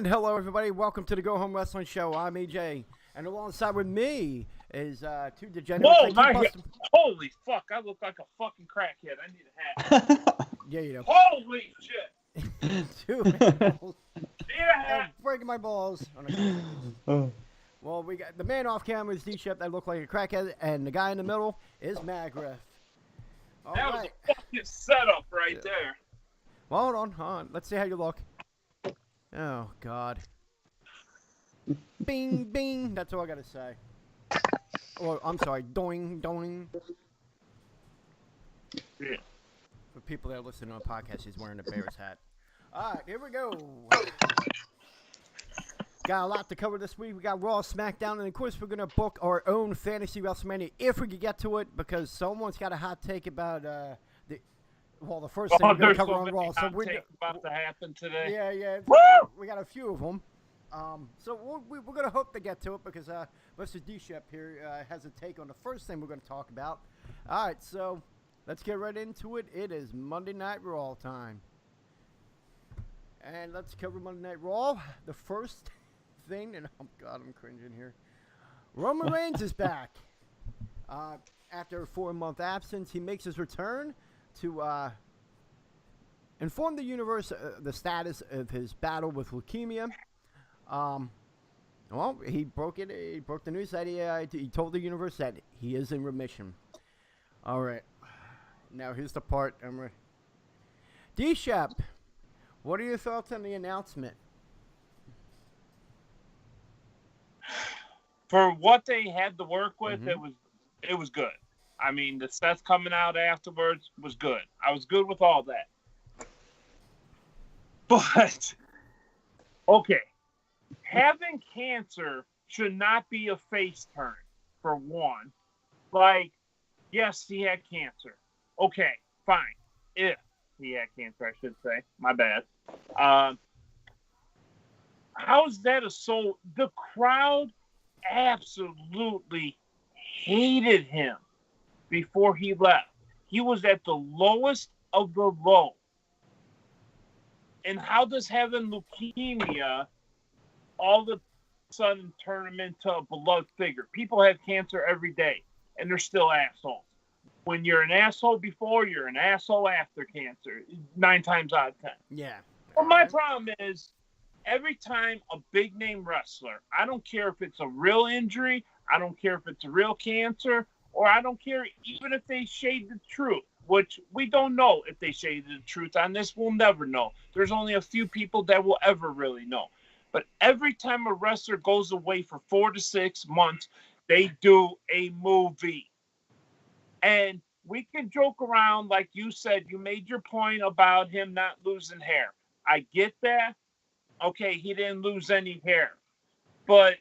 And hello, everybody. Welcome to the Go Home Wrestling Show. I'm EJ, and alongside with me is two degenerates. Whoa, my God. Holy fuck! I look like a fucking crackhead. I need a hat. Yeah, you know. Holy shit! Two balls. Need a hat. Breaking my balls. Well, we got the man off camera is Dshep that look like a crackhead, and the guy in the middle is Madgriff. All that right. was a fucking setup right there. Well, hold on. Let's see how you look. Oh, God. Bing, bing. That's all I got to say. Oh, I'm sorry. Doing, doing. Yeah. For people that are listening on a podcast, he's wearing a Bears hat. All right, here we go. Got a lot to cover this week. We got Raw, Smackdown, and of course we're going to book our own fantasy Wrestlemania if we could get to it, because someone's got a hot take about the first thing we're going to cover on Raw. So we're about to happen today. Yeah. Woo! We got a few of them. So we're going to hope to get to it, because Mr. Dshep here has a take on the first thing we're going to talk about. All right, so let's get right into it. It is Monday Night Raw time. And let's cover Monday Night Raw. The first thing, and oh God, I'm cringing here. Roman Reigns is back. After a 4-month absence, he makes his return to inform the universe the status of his battle with leukemia. Well, he broke it. He broke the news that he told the universe that he is in remission. All right. Now here's the part. Dshep, what are your thoughts on the announcement? For what they had to work with, it was good. I mean, the stuff coming out afterwards was good. I was good with all that. But, okay, having cancer should not be a face turn, for one. Like, yes, he had cancer. Okay, fine. If he had cancer, I should say. My bad. How is that a soul? The crowd absolutely hated him before he left. He was at the lowest of the low. And how does having leukemia all of a sudden turn him into a beloved figure? People have cancer every day, and they're still assholes. When you're an asshole before, you're an asshole after cancer, 9 times out of 10. Yeah. Well, my problem is, every time a big-name wrestler, I don't care if it's a real injury, I don't care if it's a real cancer, or I don't care even if they shade the truth, which we don't know if they shaded the truth on this. We'll never know. There's only a few people that will ever really know. But every time a wrestler goes away for 4 to 6 months, they do a movie. And we can joke around, like you said, you made your point about him not losing hair. I get that. Okay, he didn't lose any hair. But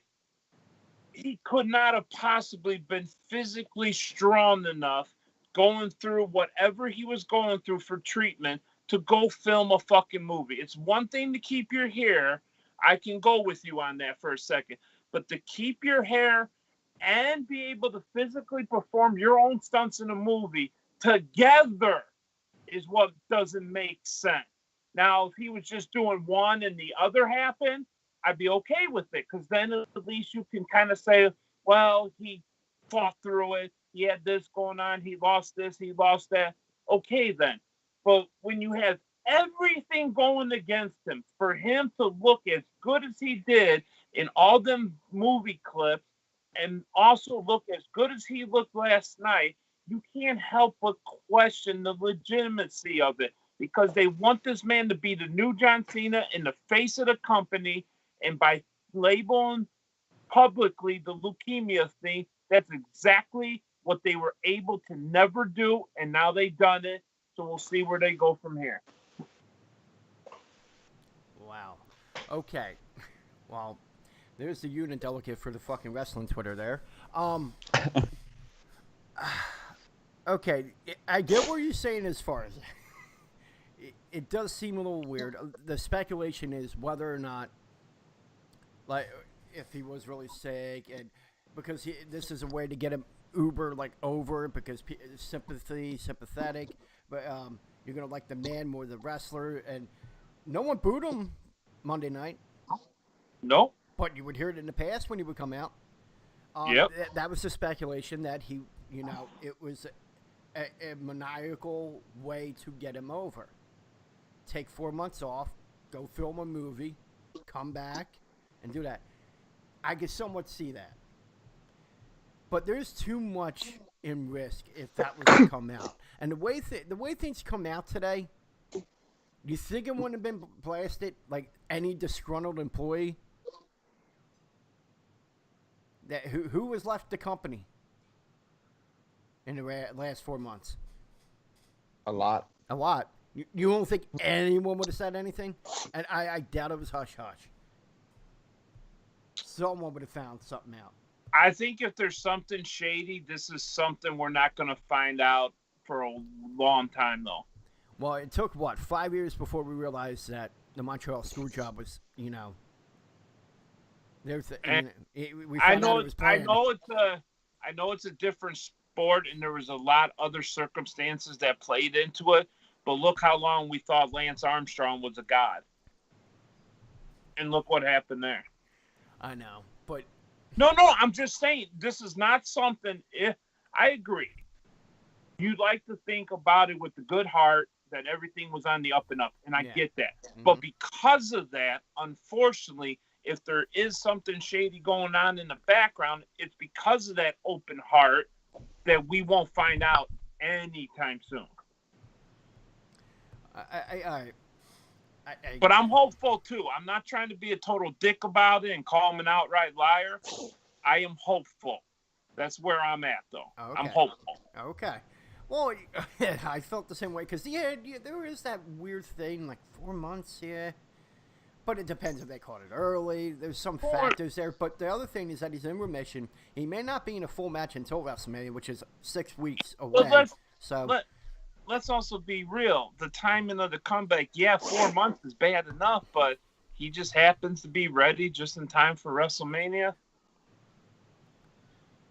he could not have possibly been physically strong enough going through whatever he was going through for treatment to go film a fucking movie. It's one thing to keep your hair. I can go with you on that for a second. But to keep your hair and be able to physically perform your own stunts in a movie together is what doesn't make sense. Now, if he was just doing one and the other happened, I'd be okay with it, because then at least you can kind of say, well, he fought through it. He had this going on. He lost this. He lost that. Okay, then. But when you have everything going against him, for him to look as good as he did in all them movie clips and also look as good as he looked last night, you can't help but question the legitimacy of it, because they want this man to be the new John Cena in the face of the company. And by labeling publicly the leukemia thing, that's exactly what they were able to never do, and now they've done it. So we'll see where they go from here. Wow. Okay. Well, there's the unit delegate for the fucking wrestling Twitter there. Okay, I get what you're saying as far as it does seem a little weird. The speculation is whether or not, like, if he was really sick, and because this is a way to get him over, because sympathetic, but you're gonna like the man more than the wrestler, and no one booed him Monday night. Nope. But you would hear it in the past when he would come out. Yep. That was the speculation that he, it was a maniacal way to get him over. Take 4 months off, go film a movie, come back, and do that. I could somewhat see that. But there's too much in risk if that was to come out. And the way things come out today, do you think it wouldn't have been blasted like any disgruntled employee? Who was left the company in the last 4 months? A lot. A lot. You don't think anyone would have said anything? And I doubt it was hush-hush. Someone would have found something out. I think if there's something shady, this is something we're not going to find out for a long time, though. Well, it took, 5 years before we realized that the Montreal screw job was, I know it's a different sport, and there was a lot other circumstances that played into it. But look how long we thought Lance Armstrong was a god, and look what happened there. I know, but no, I'm just saying this is not something. I agree, you'd like to think about it with a good heart that everything was on the up and up, and I get that. Mm-hmm. But because of that, unfortunately, if there is something shady going on in the background, it's because of that open heart that we won't find out anytime soon. But I'm hopeful too. I'm not trying to be a total dick about it and call him an outright liar. I am hopeful. That's where I'm at, though. Okay. I'm hopeful. Okay. Well, I felt the same way because there is that weird thing, like 4 months, But it depends if they caught it early. There's some factors there. But the other thing is that he's in remission. He may not be in a full match until WrestleMania, which is 6 weeks away. Let's also be real. The timing of the comeback, 4 months is bad enough, but he just happens to be ready just in time for WrestleMania.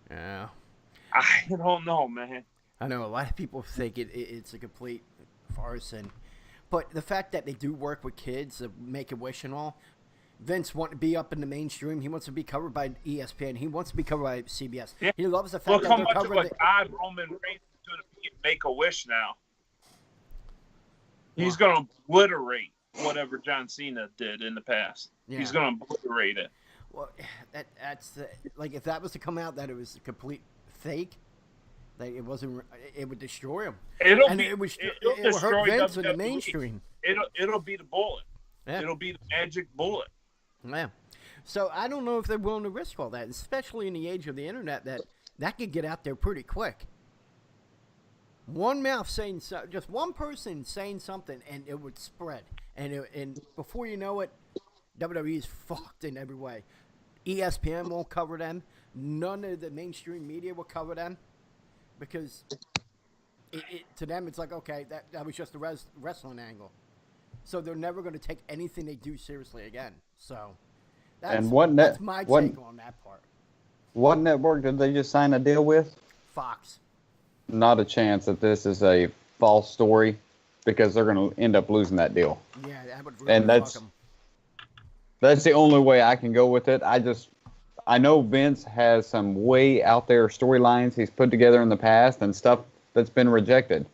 Yeah. I don't know, man. I know a lot of people think it's a complete farce, but the fact that they do work with kids, Make-A-Wish and all, Vince wants to be up in the mainstream. He wants to be covered by ESPN. He wants to be covered by CBS. Yeah. He loves the fact that they're covering. Look how much of a god Roman Reigns is going to Make-A-Wish now. He's going to obliterate whatever John Cena did in the past. Yeah. He's going to obliterate it. Well, that's if that was to come out that it was a complete fake, like it wasn't, it would destroy him. It would hurt Vince in the mainstream. It'll be the bullet. Yeah. It'll be the magic bullet. Yeah. So I don't know if they're willing to risk all that, especially in the age of the internet. That could get out there pretty quick. One mouth saying just one person saying something, and it would spread. And before you know it, WWE is fucked in every way. ESPN won't cover them. None of the mainstream media will cover them because to them it's like, okay, that was just a wrestling angle. So they're never going to take anything they do seriously again. So that's my take on that part. What network did they just sign a deal with? Fox. Not a chance that this is a false story because they're going to end up losing that deal. Yeah, that would really fuck them. That's the only way I can go with it. I know Vince has some way out there storylines he's put together in the past and stuff that's been rejected.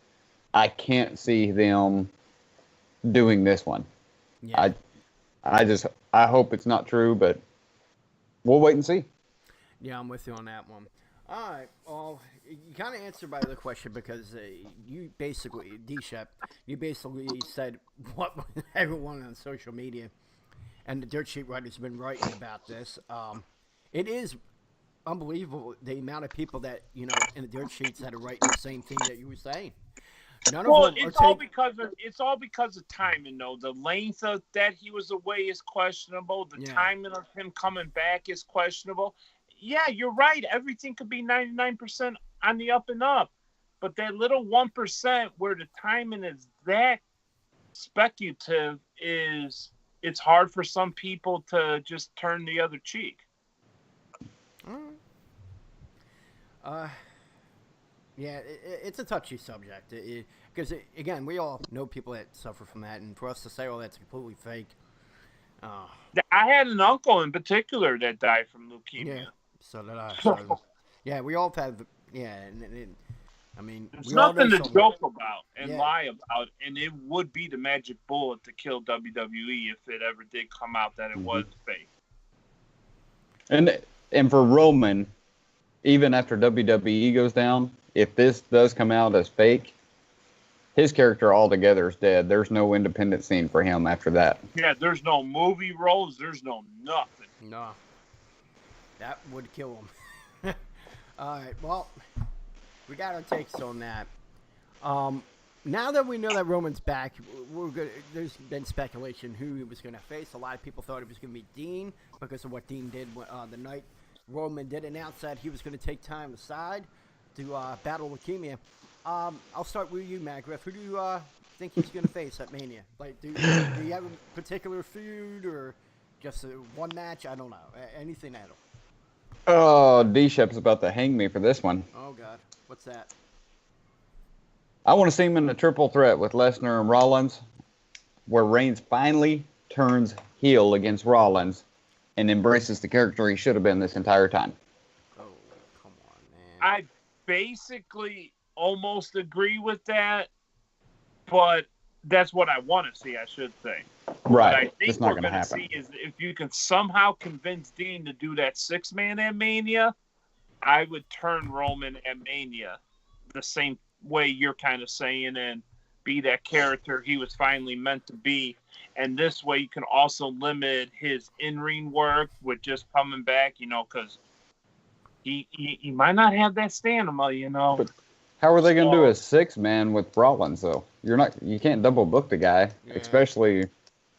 I can't see them doing this one. Yeah. I hope it's not true, but we'll wait and see. Yeah, I'm with you on that one. All right. Well, you kind of answered my other question because you basically, Dshep, you basically said what everyone on social media and the Dirt Sheet writers have been writing about this. It is unbelievable the amount of people that, in the Dirt Sheets that are writing the same thing that you were saying. It's all because of timing, though. The length of that he was away is questionable. The timing of him coming back is questionable. Yeah, you're right. Everything could be 99% on the up and up. But that little 1% where the timing is that speculative it's hard for some people to just turn the other cheek. Yeah, it's a touchy subject. Because, again, we all know people that suffer from that. And for us to say, oh, that's completely fake, Oh. I had an uncle in particular that died from leukemia. Yeah. So did I. So, yeah, we all have. Yeah, I mean, It's we all know nothing to someone. joke about and Yeah. lie about, and it would be the magic bullet to kill WWE if it ever did come out that it was fake. And for Roman, even after WWE goes down, if this does come out as fake, his character altogether is dead. There's no independent scene for him after that. Yeah, there's no movie roles. There's no nothing. No. That would kill him. All right, well, we got our takes on that. Now that we know that Roman's back, we're good. There's been speculation who he was going to face. A lot of people thought it was going to be Dean because of what Dean did the night Roman did announce that he was going to take time aside to battle leukemia. I'll start with you, Madgriff. Who do you think he's going to face at Mania? Like, do you have a particular feud or just one match? I don't know. Anything at all. Oh, Dshep's about to hang me for this one. Oh, God. What's that? I want to see him in a triple threat with Lesnar and Rollins, where Reigns finally turns heel against Rollins and embraces the character he should have been this entire time. Oh, come on, man. I basically almost agree with that, but that's what I want to see, I should say. Right. What I think It's not we're going to going to happen. see is if you can somehow convince Dean to do that 6-man at Mania, I would turn Roman at Mania the same way you're kind of saying and be that character he was finally meant to be. And this way you can also limit his in-ring work with just coming back, because he might not have that stamina, But how are they going to do a 6-man with Rollins, though? You can't double book the guy, especially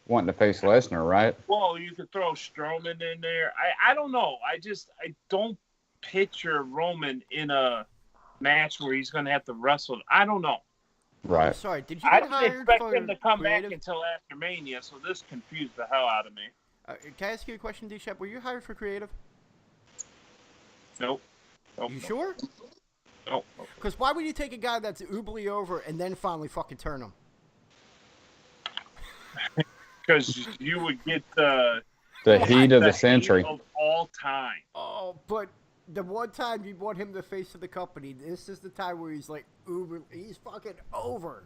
wanting to face Lesnar, right? Well, you could throw Strowman in there. I don't know. I don't picture Roman in a match where he's going to have to wrestle. I don't know. Right. Sorry, did you I get didn't hired expect for him to come creative? back until after Mania, so this confused the hell out of me. Can I ask you a question, Dshep? Were you hired for creative? Nope. You sure? Nope. Because why would you take a guy that's oobly over and then finally fucking turn him? Because you would get the heat of the hate century. of all time. Oh, but the one time you want him the face of the company, this is the time where he's like uber, he's fucking over.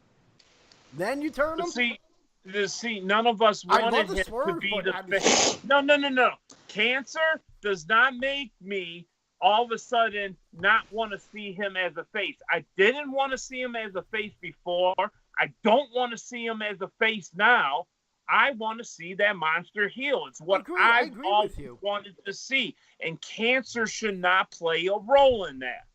Then you turn him? See, none of us wanted him to be the face. No. Cancer does not make me all of a sudden not want to see him as a face. I didn't want to see him as a face before. I don't want to see him as a face now. I want to see that monster heel. It's what I've always wanted to see. And cancer should not play a role in that.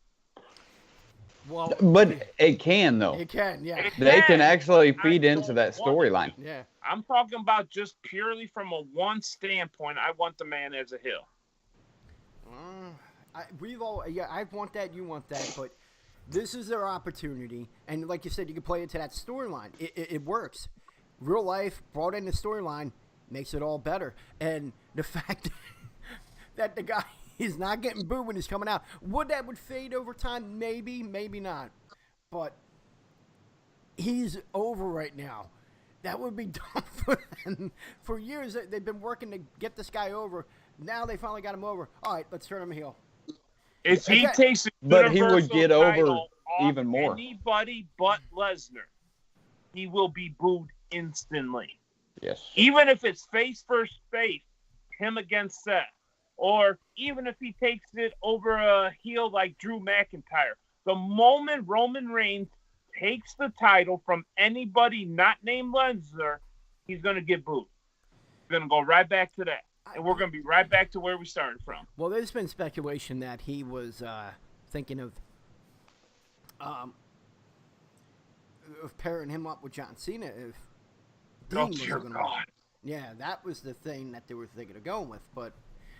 Well, but it can, though. It can, yeah. They can actually feed into that storyline. Yeah. I'm talking about just purely from a one standpoint. I want the man as a heel. I want that, you want that, but this is their opportunity. And like you said, you can play into that storyline. It works. Real life brought in the storyline makes it all better. And the fact that the guy is not getting booed when he's coming out, would fade over time? Maybe, maybe not. But he's over right now. That would be dumb for them. For years, they've been working to get this guy over. Now they finally got him over. All right, let's turn him heel. If he takes the but he would get over title off even more. Anybody but Lesnar, he will be booed instantly. Yes. Even if it's face versus face, him against Seth, or even if he takes it over a heel like Drew McIntyre, the moment Roman Reigns takes the title from anybody not named Lesnar, he's going to get booed. He's going to go right back to that. And we're going to be right back to where we started from. Well, there's been speculation that he was thinking of pairing him up with John Cena if Dean was going to. Yeah, that was the thing that they were thinking of going with. But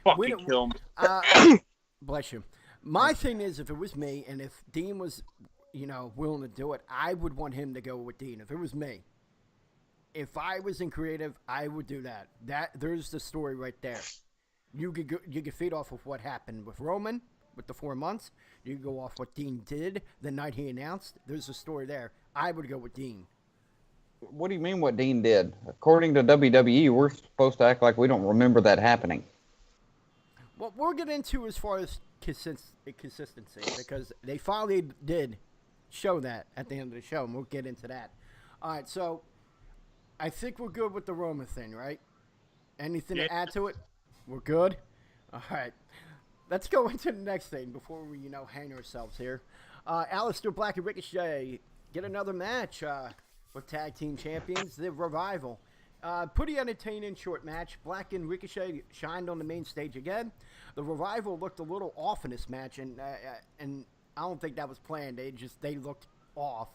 fucking kill him. Bless you. My thing is, if it was me and if Dean was, willing to do it, I would want him to go with Dean. If it was me. If I was in creative, I would do that. There's the story right there. You could feed off of what happened with Roman with the 4 months. You could go off what Dean did the night he announced. There's a story there. I would go with Dean. What do you mean what Dean did? According to WWE, we're supposed to act like we don't remember that happening. What we'll get into as far as consistency, because they finally did show that at the end of the show, and we'll get into that. All right, so I think we're good with the Roman thing, right? Anything to add to it? We're good? All right. Let's go into the next thing before we, hang ourselves here. Aleister Black and Ricochet get another match with tag team champions, the Revival. Pretty entertaining short match. Black and Ricochet shined on the main stage again. The Revival looked a little off in this match, and I don't think that was planned. They looked off.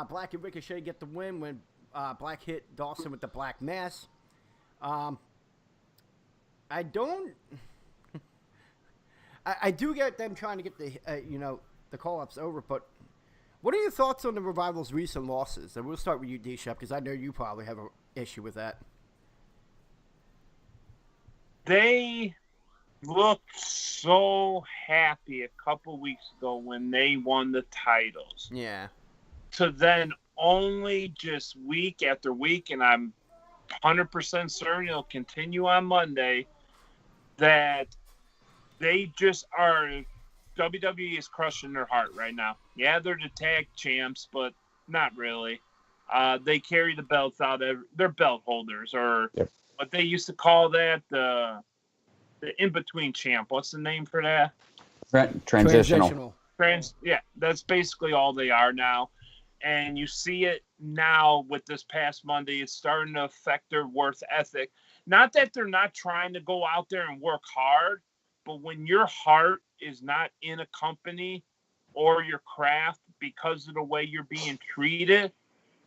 Black and Ricochet get the win when Black hit Dawson with the Black Mass. I do get them trying to get the call-ups over, but what are your thoughts on the Revival's recent losses? And we'll start with you, Dshep, because I know you probably have an issue with that. They looked so happy a couple weeks ago when they won the titles. Yeah. To then only just week after week, and I'm 100% certain it'll continue on Monday, that they just are. WWE is crushing their heart right now. Yeah, they're the tag champs, but not really. They carry the belts out. They're belt holders, or what they used to call that, the in-between champ. What's the name for that? Transitional. Yeah, that's basically all they are now. And you see it now with this past Monday. It's starting to affect their work ethic. Not that they're not trying to go out there and work hard, but when your heart is not in a company or your craft because of the way you're being treated,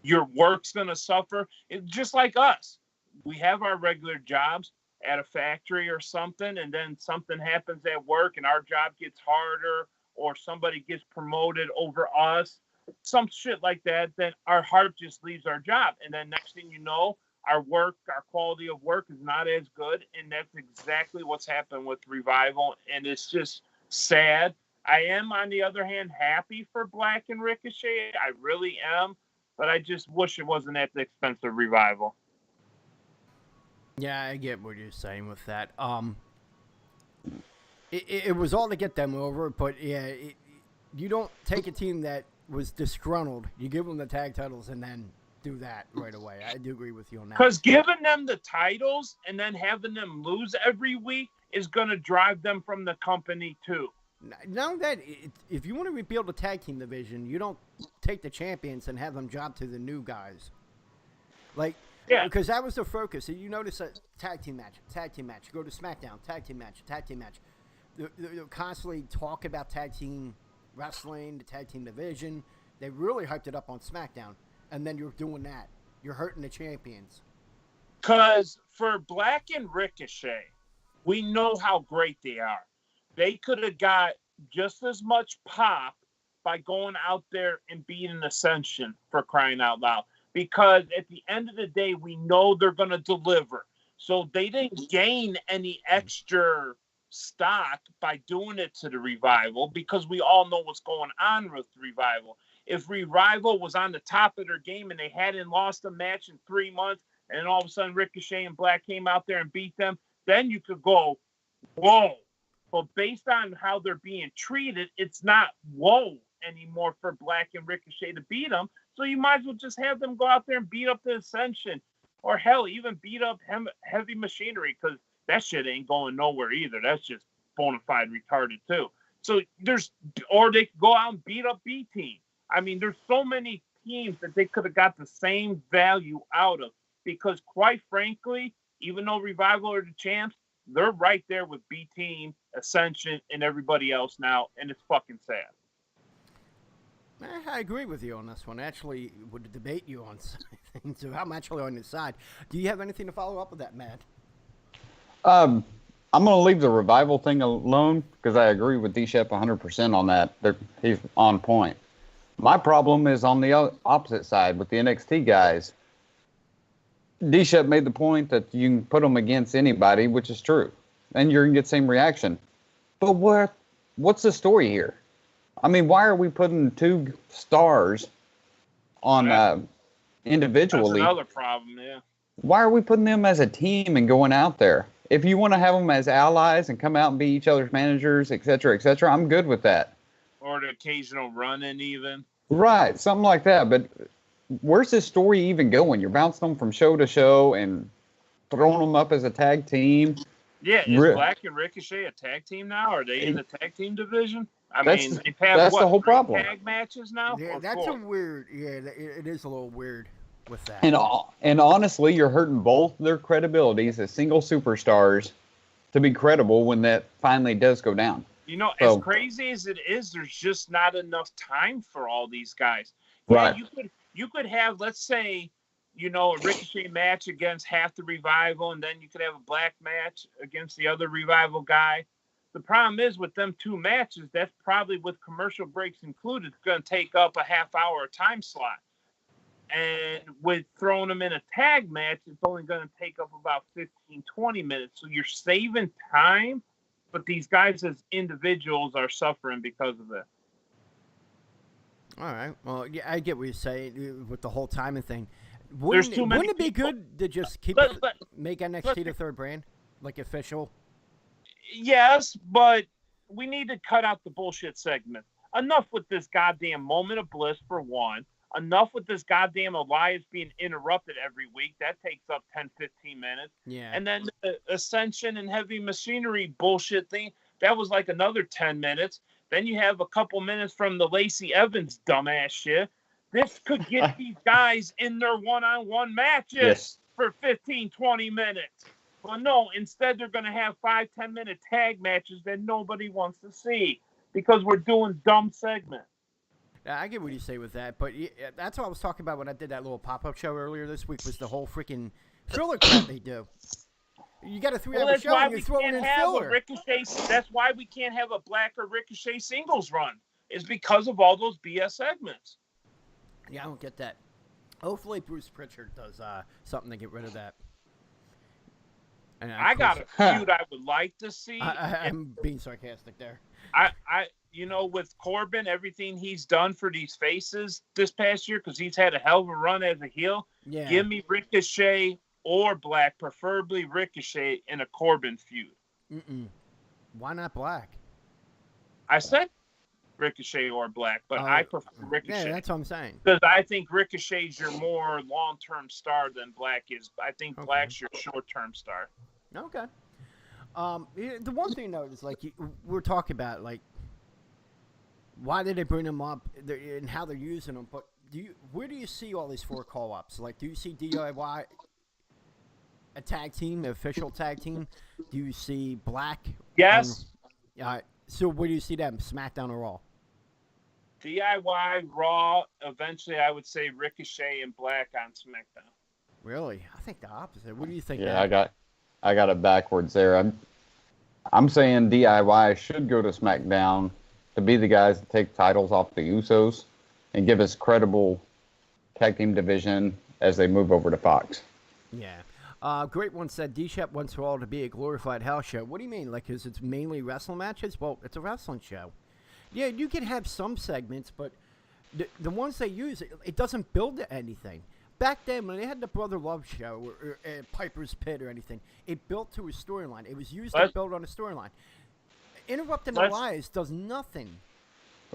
your work's going to suffer. It's just like us. We have our regular jobs at a factory or something, and then something happens at work and our job gets harder, or somebody gets promoted over us, some shit like that, then our heart just leaves our job. And then next thing you know, our quality of work is not as good. And that's exactly what's happened with Revival. And it's just sad. I am, on the other hand, happy for Black and Ricochet. I really am. But I just wish it wasn't at the expense of Revival. Yeah, I get what you're saying with that. It was all to get them over, but yeah, you don't take a team that was disgruntled, you give them the tag titles, and then do that right away. I do agree with you on that. Because giving them the titles and then having them lose every week is going to drive them from the company too. Now that if you want to rebuild the tag team division, you don't take the champions and have them drop to the new guys. Like, yeah, because that was the focus. You notice a tag team match. Go to Smackdown, tag team match. They're constantly talk about tag team wrestling, the tag team division. They really hyped it up on SmackDown. And then you're doing that. You're hurting the champions. Because for Black and Ricochet, we know how great they are. They could have got just as much pop by going out there and beating Ascension, for crying out loud. Because at the end of the day, we know they're going to deliver. So they didn't gain any extra stock by doing it to the Revival, because we all know what's going on with Revival. If Revival was on the top of their game and they hadn't lost a match in 3 months, and then all of a sudden Ricochet and Black came out there and beat them, then you could go, whoa. But based on how they're being treated, it's not whoa anymore for Black and Ricochet to beat them. So you might as well just have them go out there and beat up the Ascension, or hell, even beat up Heavy Machinery, because that shit ain't going nowhere either. That's just bona fide retarded too. So or they could go out and beat up B-Team. I mean, there's so many teams that they could have got the same value out of, because quite frankly, even though Revival are the champs, they're right there with B-Team, Ascension, and everybody else now, and it's fucking sad. I agree with you on this one. Actually, would debate you on something, so I'm actually on your side. Do you have anything to follow up with that, Matt? I'm going to leave the Revival thing alone, because I agree with Dshep 100% on that. He's on point. My problem is on the opposite side with the NXT guys. Dshep made the point that you can put them against anybody, which is true, and you're going to get the same reaction. But what's the story here? I mean, why are we putting two stars on individually. That's another problem, yeah. Why are we putting them as a team and going out there? If you want to have them as allies and come out and be each other's managers, et cetera, I'm good with that. Or the occasional run-in even. Right, something like that. But where's this story even going? You're bouncing them from show to show and throwing them up as a tag team. Yeah, is Black and Ricochet a tag team now? Are they in the tag team division? They've had that's the whole problem. Tag matches now? Yeah, that's a weird. Yeah, it is a little weird with that. And honestly, you're hurting both their credibilities as single superstars to be credible when that finally does go down. You know, as crazy as it is, there's just not enough time for all these guys. Right. Yeah, you could have, let's say, you know, a Ricochet match against half the Revival, and then you could have a Black match against the other Revival guy. The problem is with them two matches, that's probably with commercial breaks included, it's going to take up a half-hour time slot. And with throwing them in a tag match, it's only going to take up about 15, 20 minutes. So you're saving time, but these guys as individuals are suffering because of it. All right. Well, yeah, I get what you're saying with the whole timing thing. Wouldn't it be good to just make NXT the third brand, like official? Yes, but we need to cut out the bullshit segment. Enough with this goddamn moment of bliss for one. Enough with this goddamn Elias being interrupted every week. That takes up 10, 15 minutes. Yeah. And then the Ascension and Heavy Machinery bullshit thing, that was like another 10 minutes. Then you have a couple minutes from the Lacey Evans dumbass shit. This could get these guys in their one-on-one matches for 15, 20 minutes. But no, instead they're going to have 5, 10-minute tag matches that nobody wants to see because we're doing dumb segments. I get what you say with that, but that's what I was talking about when I did that little pop-up show earlier this week was the whole freaking filler crap they do. You got a 3-hour show and you're throwing in filler. That's why we can't have a Black or Ricochet singles run, is because of all those BS segments. Yeah, I don't get that. Hopefully Bruce Pritchard does something to get rid of that. And I got a feud I would like to see. I'm being sarcastic there. You know, with Corbin, everything he's done for these faces this past year, because he's had a hell of a run as a heel. Yeah. Give me Ricochet or Black, preferably Ricochet, in a Corbin feud. Why not Black? I said Ricochet or Black, but I prefer Ricochet. Yeah, that's what I'm saying. Because I think Ricochet's your more long-term star than Black is. I think Black's your short-term star. Okay. The one thing, though, is, like, we're talking about, like, why did they bring them up and how they're using them, but where do you see all these 4 call-ups? Like, do you see DIY a tag team, an official tag team? Do you see Black? Yes. So where do you see them, SmackDown or Raw? DIY, Raw, eventually I would say Ricochet and Black on SmackDown. Really? I think the opposite. What do you think? Yeah, I got it backwards there. I'm saying DIY should go to SmackDown to be the guys that take titles off the Usos and give us credible tag team division as they move over to Fox. Yeah. Great one said, Dshep wants Raw to be a glorified house show. What do you mean? Like, because it's mainly wrestling matches? Well, it's a wrestling show. Yeah, you can have some segments, but the ones they use, it doesn't build to anything. Back then, when they had the Brother Love show or Piper's Pit or anything, it built to a storyline. It was used to build on a storyline. Interrupting Elias does nothing.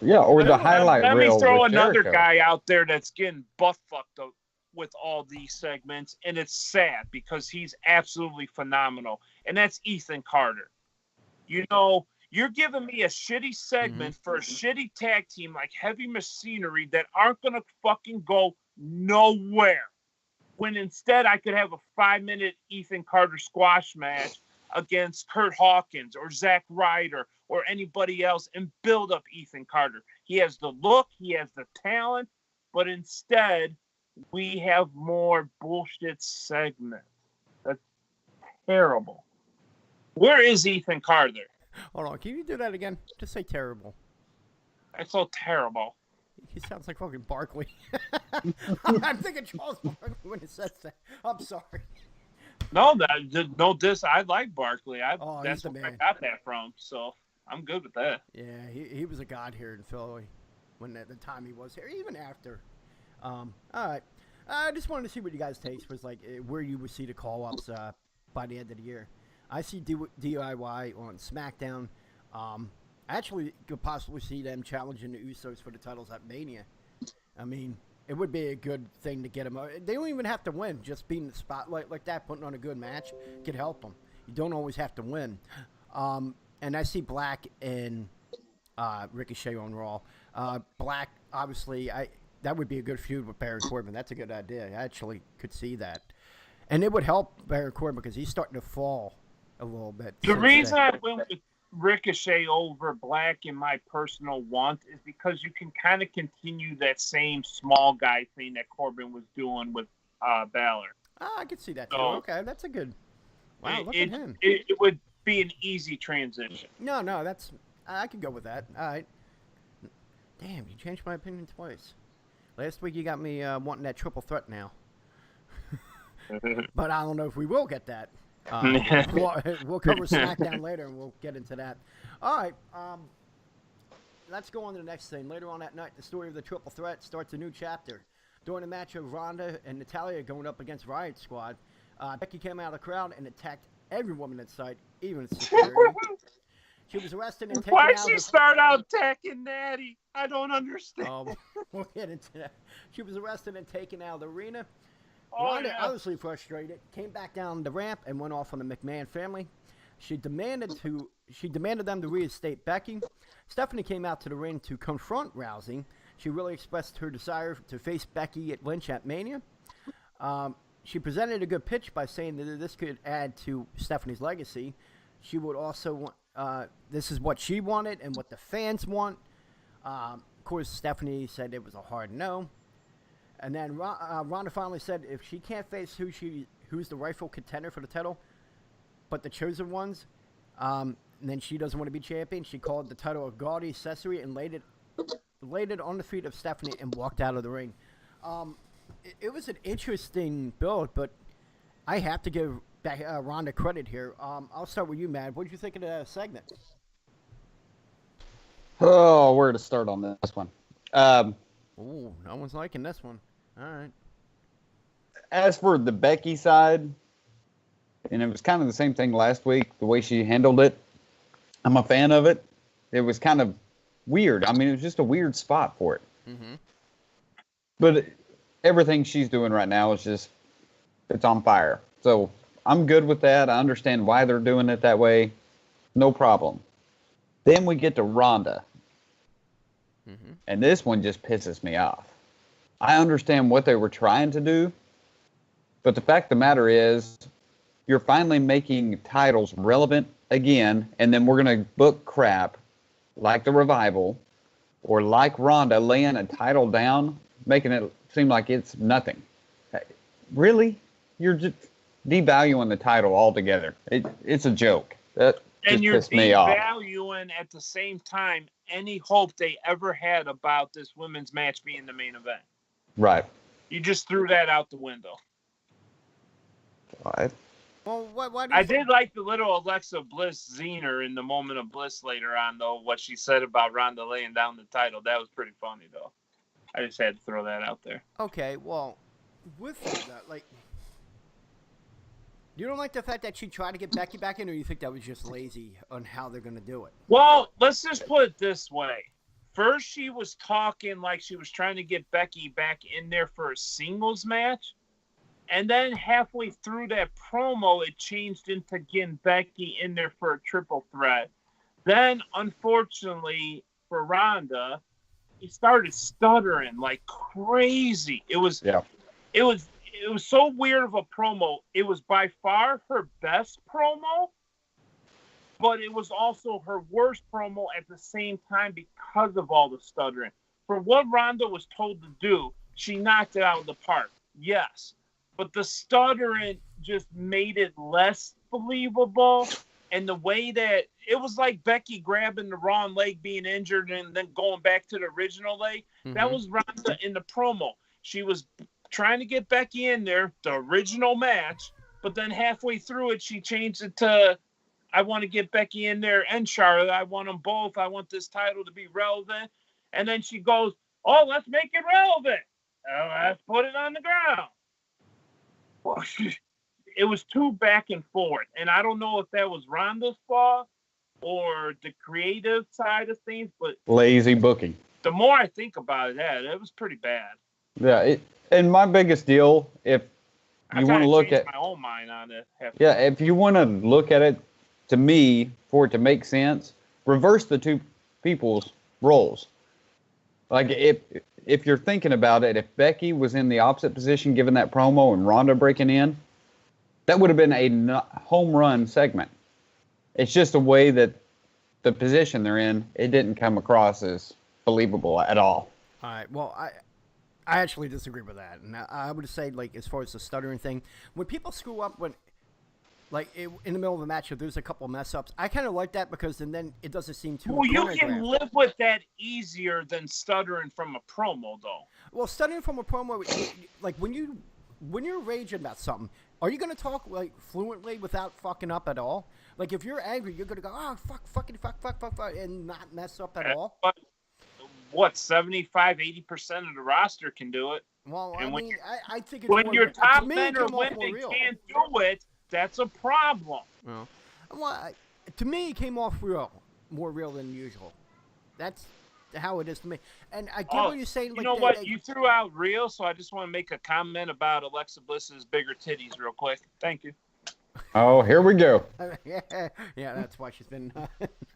Yeah, or the highlight reel. Let me throw with another Jericho. guy out there that's getting butt-fucked with all these segments, and it's sad because he's absolutely phenomenal, and that's Ethan Carter. You know, you're giving me a shitty segment for a shitty tag team like Heavy Machinery that aren't going to fucking go nowhere, when instead I could have a 5-minute Ethan Carter squash match against Kurt Hawkins or Zack Ryder or anybody else and build up Ethan Carter. He has the look, he has the talent, but instead we have more bullshit segments. That's terrible. Where is Ethan Carter? Hold on, can you do that again? Just say terrible. That's so terrible. He sounds like fucking Barkley. I'm thinking Charles Barkley when it says that. I'm sorry. No, I like Barkley. That's the where man. I got that from, so I'm good with that. Yeah, he was a god here in Philly when at the time he was here, even after. All right. I just wanted to see what you guys' taste was like, where you would see the call-ups by the end of the year. I see DIY on SmackDown. I actually could possibly see them challenging the Usos for the titles at Mania. I mean, it would be a good thing to get them. They don't even have to win. Just being in the spotlight like that, putting on a good match, could help them. You don't always have to win. And I see Black and Ricochet on Raw. Black, obviously, that would be a good feud with Baron Corbin. That's a good idea. I actually could see that. And it would help Baron Corbin because he's starting to fall a little bit. The reason I went with Ricochet over Black in my personal want is because you can kind of continue that same small guy thing that Corbin was doing with Balor. I could see that too. So, okay, that's a good. Wow, look at him. It would be an easy transition. No, that's. I could go with that. All right. Damn, you changed my opinion twice. Last week you got me wanting that triple threat now. But I don't know if we will get that. We'll cover SmackDown later, and we'll get into that. All right. Let's go on to the next thing. Later on that night, the story of the triple threat starts a new chapter. During the match of Ronda and Natalya going up against Riot Squad, Becky came out of the crowd and attacked every woman in sight, even security. She was arrested and taken Why'd out. she start out attacking Natty? I don't understand. We'll get into that. She was arrested and taken out of the arena. Oh, Ronda, yeah. obviously frustrated, came back down the ramp and went off on the McMahon family. She demanded them to reinstate Becky. Stephanie came out to the ring to confront Rousey. She really expressed her desire to face Becky at Lynch at Mania. She presented a good pitch by saying that this could add to Stephanie's legacy. She would also want, this is what she wanted and what the fans want. Of course, Stephanie said it was a hard no. And then Ronda finally said if she can't face who's the rightful contender for the title, but the chosen ones, then she doesn't want to be champion. She called the title a gaudy accessory and laid it on the feet of Stephanie and walked out of the ring. It was an interesting build, but I have to give Ronda credit here. I'll start with you, Matt. What did you think of the segment? Oh, where to start on this one? Ooh, no one's liking this one. All right. As for the Becky side, and it was kind of the same thing last week, the way she handled it, I'm a fan of it. It was kind of weird. I mean, it was just a weird spot for it. Mm-hmm. But everything she's doing right now is just, it's on fire. So I'm good with that. I understand why they're doing it that way. No problem. Then we get to Ronda. Mm-hmm. And this one just pisses me off. I understand what they were trying to do, but the fact of the matter is, you're finally making titles relevant again, and then we're going to book crap like the Revival or like Ronda laying a title down, making it seem like it's nothing. Really? You're just devaluing the title altogether. It's a joke. That And just you're pissed me off. devaluing at the same time any hope they ever had about this women's match being the main event. Right. You just threw that out the window. Right. Well, why do you I did like the little Alexa Bliss Zener in the moment of bliss later on, though, what she said about Ronda laying down the title. That was pretty funny, though. I just had to throw that out there. Okay, well, with that, like, you don't like the fact that she tried to get Becky back in, or you think that was just lazy on how they're going to do it? Well, let's just put it this way. First, she was talking like she was trying to get Becky back in there for a singles match. And then halfway through that promo, it changed into getting Becky in there for a triple threat. Then, unfortunately, for Ronda, he started stuttering like crazy. It was so weird of a promo. It was by far her best promo, but it was also her worst promo at the same time because of all the stuttering. For what Ronda was told to do, she knocked it out of the park. Yes. But the stuttering just made it less believable. And the way that it was like Becky grabbing the wrong leg, being injured, and then going back to the original leg. Mm-hmm. That was Ronda in the promo. She was trying to get Becky in there, the original match, but then halfway through it, she changed it to, I want to get Becky in there and Charlotte. I want them both. I want this title to be relevant. And then she goes, oh, let's make it relevant. Let's put it on the ground. Well, it was too back and forth. And I don't know if that was Ronda's fault or the creative side of things, but Lazy booking. the more I think about it was pretty bad. Yeah, and my biggest deal, if you want to look at my own mind on it. if you want to look at it, to me, for it to make sense, reverse the two people's roles. Like if you're thinking about it, if Becky was in the opposite position, given that promo and Ronda breaking in, that would have been a home run segment. It's just a way that the position they're in, it didn't come across as believable at all. All right. Well, I actually disagree with that, and I would say, like, as far as the stuttering thing, when people screw up in the middle of a match, if there's a couple of mess ups, I kind of like that because then it doesn't seem too. Well, you can live with that easier than stuttering from a promo, though. Well, stuttering from a promo, like when you're raging about something, are you going to talk like fluently without fucking up at all? Like if you're angry, you're going to go, oh fuck, and not mess up at all. But what 75-80% of the roster can do it. Well, and I think it's when your top men or women can't do it, that's a problem. Well, to me, it came off more real than usual. That's how it is to me. And I get what you're saying. You know what? You threw out real, so I just want to make a comment about Alexa Bliss's bigger titties real quick. Thank you. Oh, here we go. Yeah, that's why she's been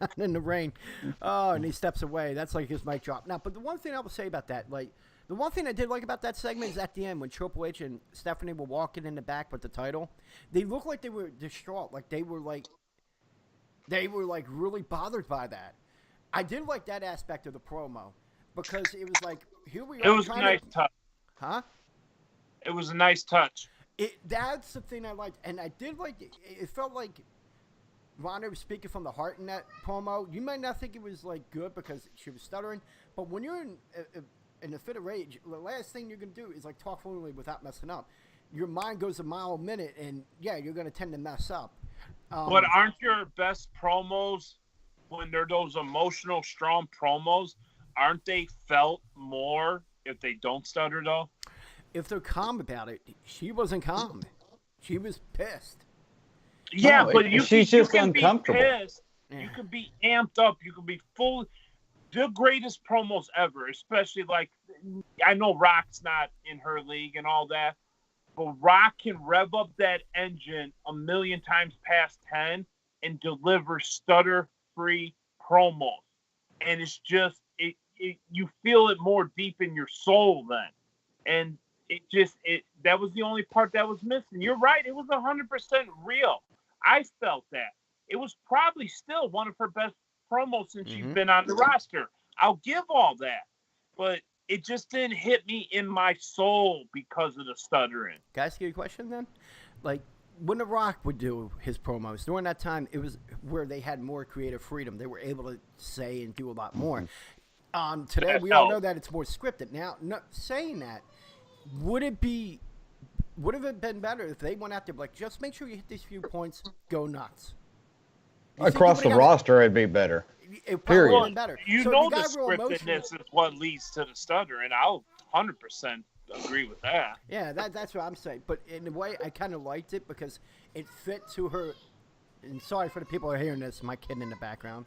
not in the rain. Oh, and he steps away. That's like his mic drop. Now, but the one thing I will say about that, like, the one thing I did like about that segment is at the end when Triple H and Stephanie were walking in the back with the title, they looked like they were distraught. Like they were really bothered by that. I did like that aspect of the promo because it was like, here we are. It was a nice touch. Huh? It was a nice touch. That's the thing I liked, and I did like it. It felt like Ronda was speaking from the heart in that promo. You might not think it was like good because she was stuttering, but when you're in a fit of rage, the last thing you're gonna do is like talk fluently without messing up. Your mind goes a mile a minute, and yeah, you're gonna tend to mess up. But aren't your best promos when they're those emotional, strong promos? Aren't they felt more if they don't stutter though? If they're calm about it, she wasn't calm. She was pissed. Yeah, but she's just uncomfortable. Be pissed. Yeah. You could be amped up. You could be full. The greatest promos ever, especially like, I know Rock's not in her league and all that, but Rock can rev up that engine a million times past 10 and deliver stutter-free promos. And it's just, you feel it more deep in your soul then. And that was the only part that was missing. You're right. It was 100% real. I felt that. It was probably still one of her best promos since she's been on the roster. I'll give all that. But it just didn't hit me in my soul because of the stuttering. Can I ask you a question then? Like, when The Rock would do his promos, during that time, it was where they had more creative freedom. They were able to say and do a lot more. Today, we all know that it's more scripted. Now, saying that, would it have been better if they went out there like, just make sure you hit these few points, go nuts? Across the roster, it'd be better. It probably would have been better. You know the scriptedness is what leads to the stutter, and I'll 100% agree with that. Yeah, that's what I'm saying. But in a way, I kind of liked it because it fit to her. And sorry for the people who are hearing this, my kid in the background.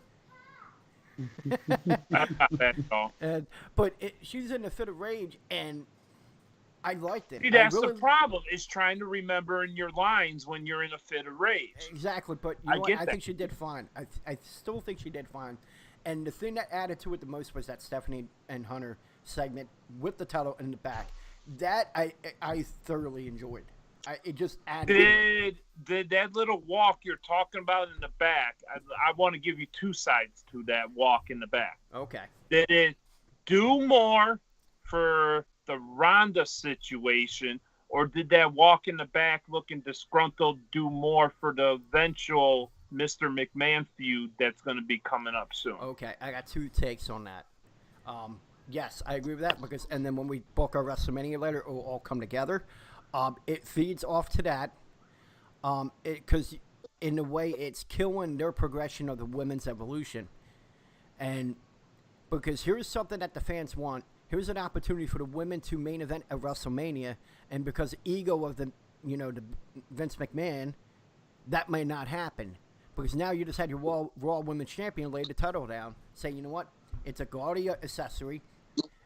But she's in a fit of rage, and I liked it. See, that's the problem, is trying to remember in your lines when you're in a fit of rage. Exactly, but you know what? I think she did fine. I still think she did fine. And the thing that added to it the most was that Stephanie and Hunter segment with the title in the back. That I thoroughly enjoyed. It just added. Did that little walk you're talking about in the back, I want to give you two sides to that walk in the back. Okay. Did it do more for the Ronda situation, or did that walk in the back looking disgruntled do more for the eventual Mr. McMahon feud that's going to be coming up soon? Okay, I got two takes on that. Yes, I agree with that and then when we book our WrestleMania later, it will all come together. It feeds off to that because in a way it's killing their progression of the women's evolution. And because here's something that the fans want. here's an opportunity for the women to main event at WrestleMania, and because ego of the Vince McMahon, that may not happen. Because now you just had your Raw Women's Champion lay the title down, say, you know what, it's a gaudy accessory.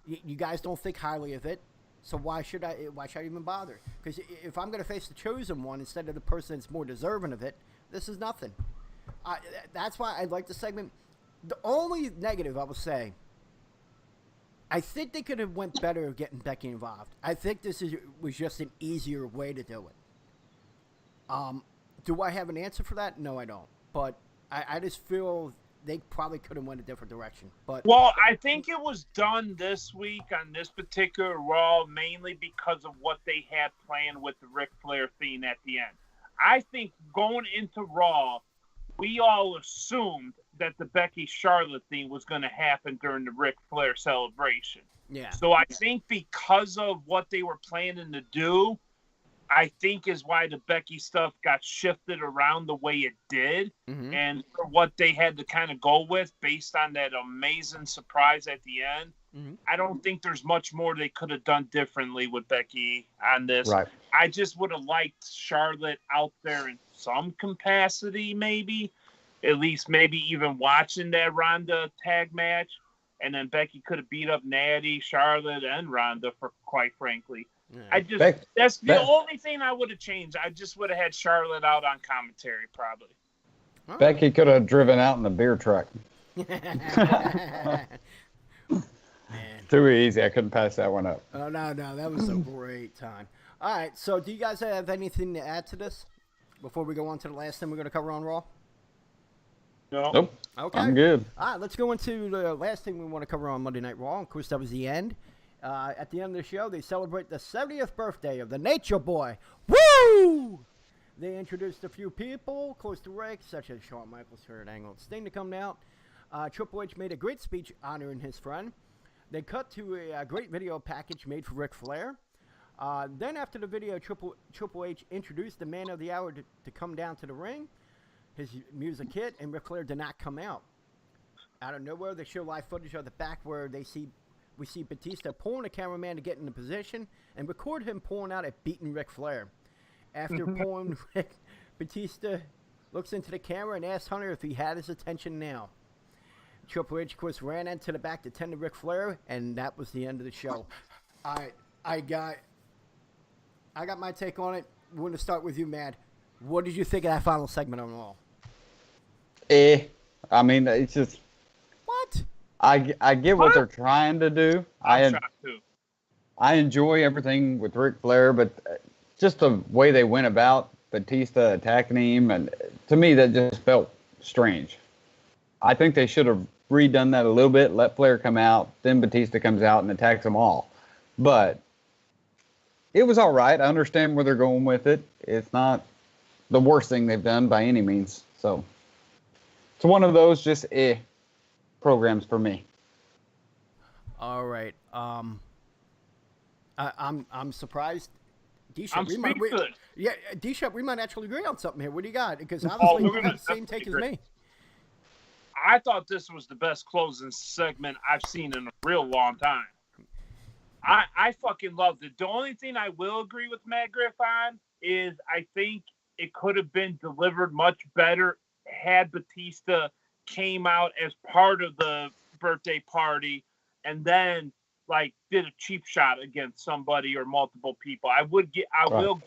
You guys don't think highly of it, so why should I even bother? Because if I'm going to face the chosen one instead of the person that's more deserving of it, this is nothing. That's why I like the segment. The only negative I will say, I think they could have went better at getting Becky involved. I think this was just an easier way to do it. Do I have an answer for that? No, I don't. But I just feel they probably could have went a different direction. But well, I think it was done this week on this particular Raw mainly because of what they had planned with the Ric Flair theme at the end. I think going into Raw, we all assumed that the Becky Charlotte theme was going to happen during the Ric Flair celebration. yeah. So I think because of what they were planning to do, I think is why the Becky stuff got shifted around the way it did. Mm-hmm. And for what they had to kind of go with based on that amazing surprise at the end. Mm-hmm. I don't think there's much more they could have done differently with Becky on this. Right. I just would have liked Charlotte out there in some capacity, maybe. At least maybe even watching that Ronda tag match. And then Becky could have beat up Natty, Charlotte, and Ronda, for quite frankly. Yeah. That's the only thing I would have changed. I just would have had Charlotte out on commentary, probably. Huh. Becky could have driven out in the beer truck. Man. Too easy. I couldn't pass that one up. Oh, no, that was a great time. All right, so do you guys have anything to add to this before we go on to the last thing we're going to cover on Raw? No. Nope. Okay. I'm good. All right, let's go into the last thing we want to cover on Monday Night Raw. Of course, that was the end. At the end of the show, they celebrate the 70th birthday of the Nature Boy. Woo! They introduced a few people close to Rick, such as Shawn Michaels, Kurt Angle, and Sting to come out. Triple H made a great speech honoring his friend. They cut to a great video package made for Ric Flair. Then after the video, Triple H introduced the man of the hour to come down to the ring. His music hit, and Ric Flair did not come out. Out of nowhere, they show live footage of the back where we see Batista pulling a cameraman to get into position and record him pulling out at beating Ric Flair. After pulling Rick, Batista looks into the camera and asks Hunter if he had his attention now. Triple H, of course, ran into the back to tend to Ric Flair, and that was the end of the show. I got my take on it. We're going to start with you, Mad. What did you think of that final segment on Raw? I mean, it's just... What? I get what they're trying to do. I'm shocked, too. I enjoy everything with Ric Flair, but just the way they went about Batista attacking him, and to me, that just felt strange. I think they should have redone that a little bit, let Flair come out, then Batista comes out and attacks them all. But it was all right. I understand where they're going with it. It's not the worst thing they've done by any means. So it's one of those just programs for me. All right. I'm surprised. Dshep, I'm speechless. Dshep, we might actually agree on something here. What do you got? Because we're obviously you gonna have the same take as me. I thought this was the best closing segment I've seen in a real long time. I fucking loved it. The only thing I will agree with Madgriff on is I think it could have been delivered much better had Batista came out as part of the birthday party and then like did a cheap shot against somebody or multiple people. I will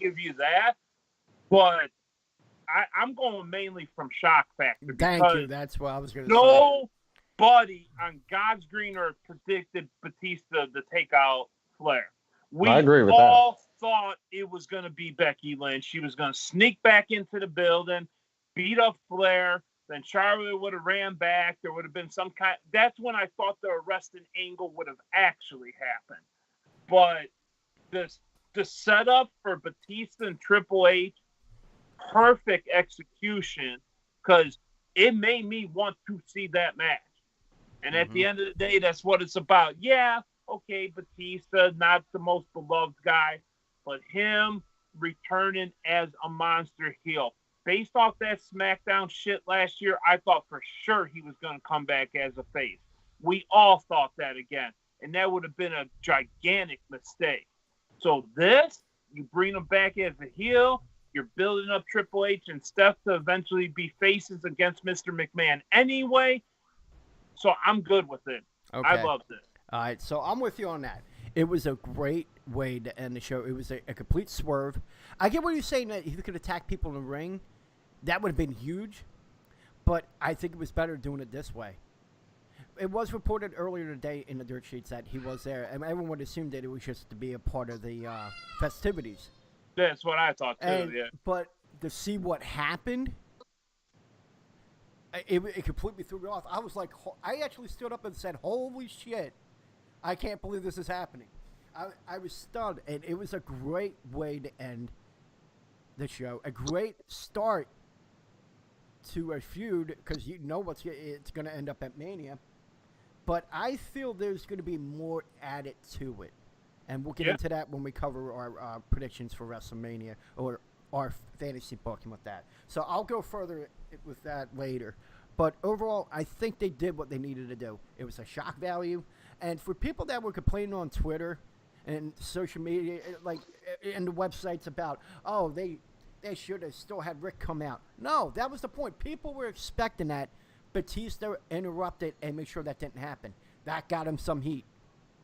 give you that, but I'm going mainly from shock factor. Thank you. That's what I was going to say. Nobody on God's green earth predicted Batista to take out Flair. I agree with all thought it was going to be Becky Lynch. She was going to sneak back into the building, beat up Flair. Then Charlotte would have ran back. There would have been some kind. That's when I thought the arresting angle would have actually happened. But the setup for Batista and Triple H, perfect execution, because it made me want to see that match. And at the end of the day, that's what it's about. Yeah, okay, Batista, not the most beloved guy, but him returning as a monster heel. Based off that Smackdown shit last year, I thought for sure he was going to come back as a face. We all thought that again. and that would have been a gigantic mistake. So this, you bring him back as a heel, you're building up Triple H and Steph to eventually be faces against Mr. McMahon anyway. So I'm good with it. Okay. I loved it. All right, so I'm with you on that. It was a great way to end the show. It was a complete swerve. I get what you're saying, that if you could attack people in the ring, that would have been huge. But I think it was better doing it this way. It was reported earlier today in the dirt sheets that he was there, and everyone assumed that it was just to be a part of the festivities. That's what I thought too. Yeah. But to see what happened, it completely threw me off. I was like, I actually stood up and said, "Holy shit! I can't believe this is happening." I was stunned, and it was a great way to end the show. A great start to a feud, because you know it's going to end up at Mania. But I feel there's going to be more added to it. And we'll get into that when we cover our predictions for WrestleMania, or our fantasy booking with that. So I'll go further with that later. But overall, I think they did what they needed to do. It was a shock value. And for people that were complaining on Twitter and social media, like, and the websites about, oh, they should have still had Rick come out. No, that was the point. People were expecting that. Batista interrupted and made sure that didn't happen. That got him some heat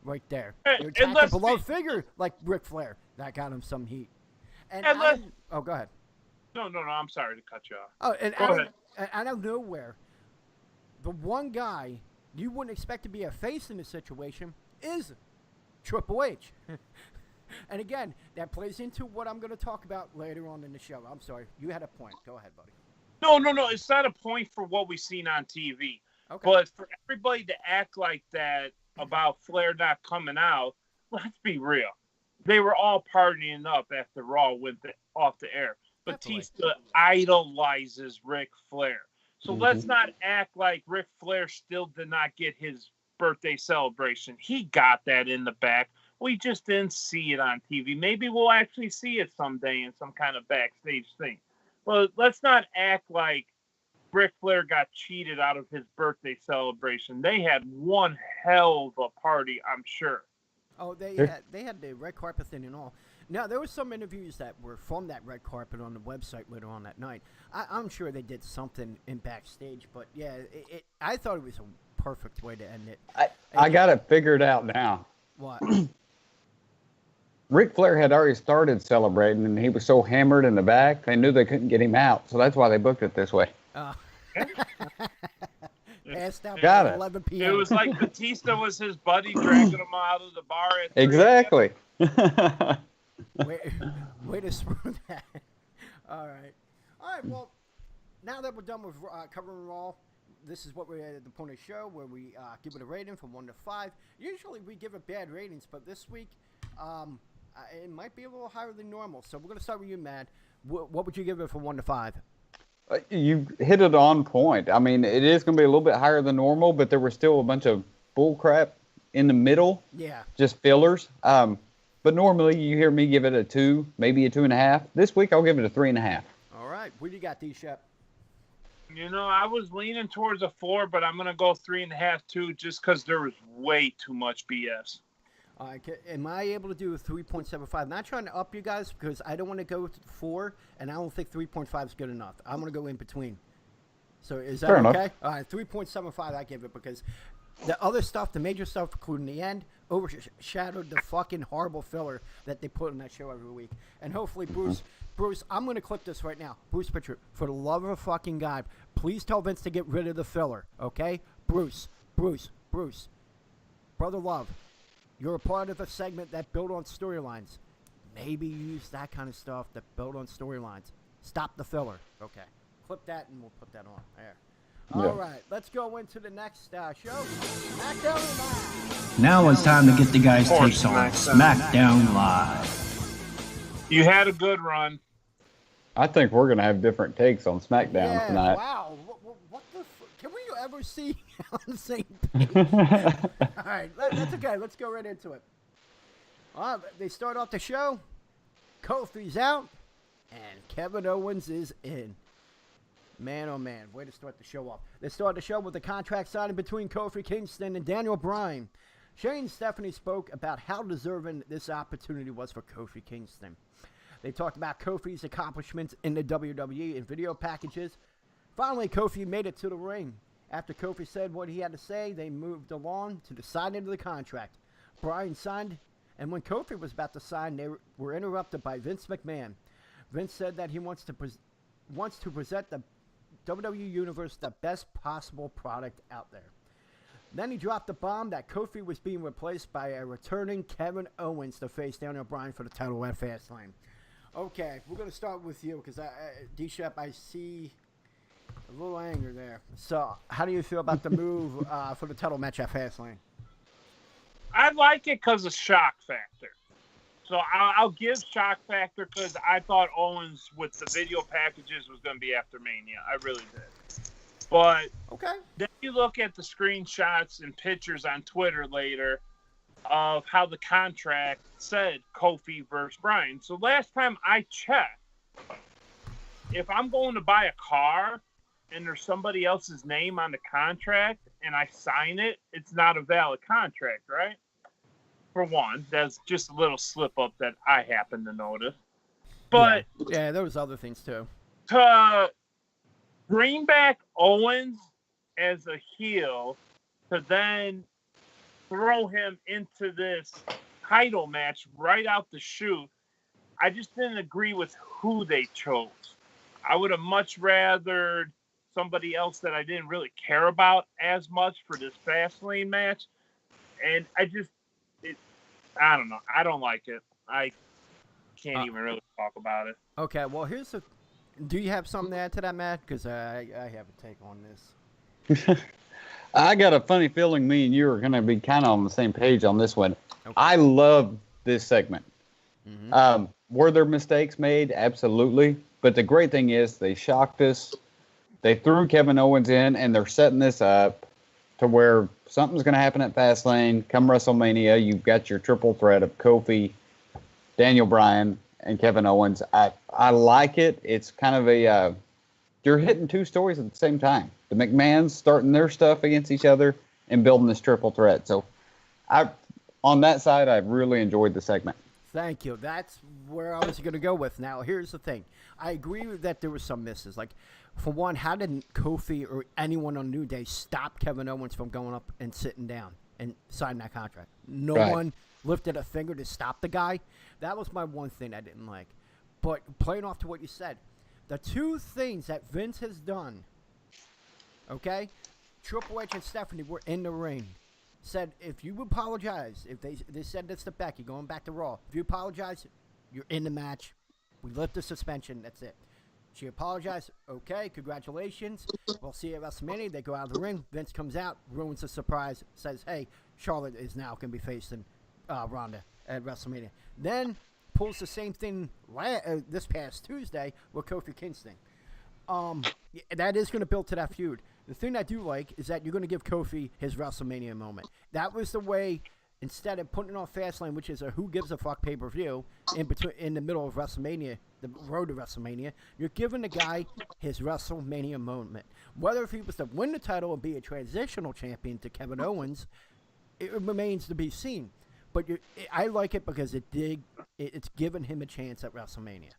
right there. You're attacking a beloved figure like Ric Flair. That got him some heat. Oh, go ahead. No, I'm sorry to cut you off. Oh, and go ahead. Out of nowhere, the one guy you wouldn't expect to be a face in this situation is Triple H. And again, that plays into what I'm going to talk about later on in the show. I'm sorry. You had a point. Go ahead, buddy. No. It's not a point for what we've seen on TV. Okay. But for everybody to act like that about Flair not coming out, let's be real. They were all partying up after Raw went off the air. Batista idolizes Ric Flair. So let's not act like Ric Flair still did not get his birthday celebration. He got that in the back. We just didn't see it on TV. Maybe we'll actually see it someday in some kind of backstage thing. But let's not act like Ric Flair got cheated out of his birthday celebration. They had one hell of a party, I'm sure. Oh, they had the red carpet thing and all. Now, there were some interviews that were from that red carpet on the website later on that night. I'm sure they did something in backstage, but yeah, I thought it was a perfect way to end it. I got it figured out now. What? Ric Flair had already started celebrating, and he was so hammered in the back, they knew they couldn't get him out, so that's why they booked it this way. Passed out Got at it. 11 p.m. It was like Batista was his buddy dragging him out of the bar. Exactly. Way to screw that. All right. Well, now that we're done with covering Raw, this is what we're at the point of the show where we give it a rating from 1 to 5. Usually we give it bad ratings, but this week it might be a little higher than normal. So we're going to start with you, Matt. What would you give it from 1 to 5? You hit it on point. I mean, it is going to be a little bit higher than normal, but there was still a bunch of bull crap in the middle. Yeah. Just fillers. But normally you hear me give it a 2, maybe a 2.5. This week I'll give it a 3.5. All right. What do you got, Dshep? You know, I was leaning towards a 4, but I'm going to go 3.5 too, just because there was way too much BS. Am I able to do a 3.75? Not trying to up you guys because I don't want to go with 4, and I don't think 3.5 is good enough. I'm going to go in between. So is that Fair okay? Enough. All right, 3.75 I give it because the other stuff, the major stuff, including the end, overshadowed the fucking horrible filler that they put on that show every week. And hopefully, Bruce, I'm going to clip this right now. Bruce Pritchard, for the love of a fucking God, please tell Vince to get rid of the filler, okay? Bruce. Brother Love. You're a part of a segment that built on storylines. Maybe use that kind of stuff that built on storylines. Stop the filler. Okay. Clip that and we'll put that on there. All right. Let's go into the next show. Smackdown Live. Now it's time to get the guys' takes on Smackdown Live. You had a good run. I think we're going to have different takes on SmackDown tonight. Wow. What the can we ever see on the same page? All right. That's okay. Let's go right into it. They start off the show. Kofi's out. And Kevin Owens is in. Man, oh man. Way to start the show off. They start the show with the contract signing between Kofi Kingston and Daniel Bryan. Shane and Stephanie spoke about how deserving this opportunity was for Kofi Kingston. They talked about Kofi's accomplishments in the WWE and video packages. Finally, Kofi made it to the ring. After Kofi said what he had to say, they moved along to the side end of the contract. Bryan signed, and when Kofi was about to sign, they were interrupted by Vince McMahon. Vince said that he wants to present the WWE Universe the best possible product out there. Then he dropped the bomb that Kofi was being replaced by a returning Kevin Owens to face Daniel Bryan for the title at FastLane. Okay, we're going to start with you because, Dshep, I see a little anger there. So, how do you feel about the move for the title match at FastLane? I like it because of shock factor. So I'll give shock factor because I thought Owens with the video packages was going to be after Mania. I really did. But okay, then you look at the screenshots and pictures on Twitter later of how the contract said Kofi versus Bryan. So last time I checked, if I'm going to buy a car and there's somebody else's name on the contract and I sign it, it's not a valid contract, right? For one, that's just a little slip up that I happen to notice. But yeah, there was other things too. To bring back Owens as a heel, to then throw him into this title match right out the chute, I just didn't agree with who they chose. I would have much rather somebody else that I didn't really care about as much for this FastLane match. And I don't know. I don't like it. I can't even really talk about it. Okay, well, do you have something to add to that, Matt? Because I have a take on this. I got a funny feeling me and you are going to be kind of on the same page on this one. Okay. I love this segment. Mm-hmm. Were there mistakes made? Absolutely. But the great thing is they shocked us. They threw Kevin Owens in, and they're setting this up to where something's going to happen at FastLane. Come WrestleMania, you've got your triple threat of Kofi, Daniel Bryan, and Kevin Owens. I like it. It's kind of you're hitting two stories at the same time. The McMahons starting their stuff against each other and building this triple threat. So on that side, I really enjoyed the segment. Thank you. That's where I was going to go with. Now, here's the thing. I agree that there were some misses. Like, for one, how did Kofi or anyone on New Day stop Kevin Owens from going up and sitting down and signing that contract? No one lifted a finger to stop the guy. That was my one thing I didn't like. But playing off to what you said, the two things that Vince has done, okay, Triple H and Stephanie were in the ring. Said, if you apologize, if they said this to Becky, going back to Raw, if you apologize, you're in the match. We lift the suspension. That's it. She apologized. Okay, congratulations. We'll see you at WrestleMania. They go out of the ring. Vince comes out, ruins the surprise, says, hey, Charlotte is now going to be facing Ronda at WrestleMania. Then pulls the same thing this past Tuesday with Kofi Kingston. That is going to build to that feud. The thing I do like is that you're going to give Kofi his WrestleMania moment. That was the way, instead of putting it on FastLane, which is a who gives a fuck pay-per-view, in the middle of WrestleMania, the road to WrestleMania, you're giving the guy his WrestleMania moment. Whether if he was to win the title and be a transitional champion to Kevin Owens, it remains to be seen. But I like it because it's given him a chance at WrestleMania.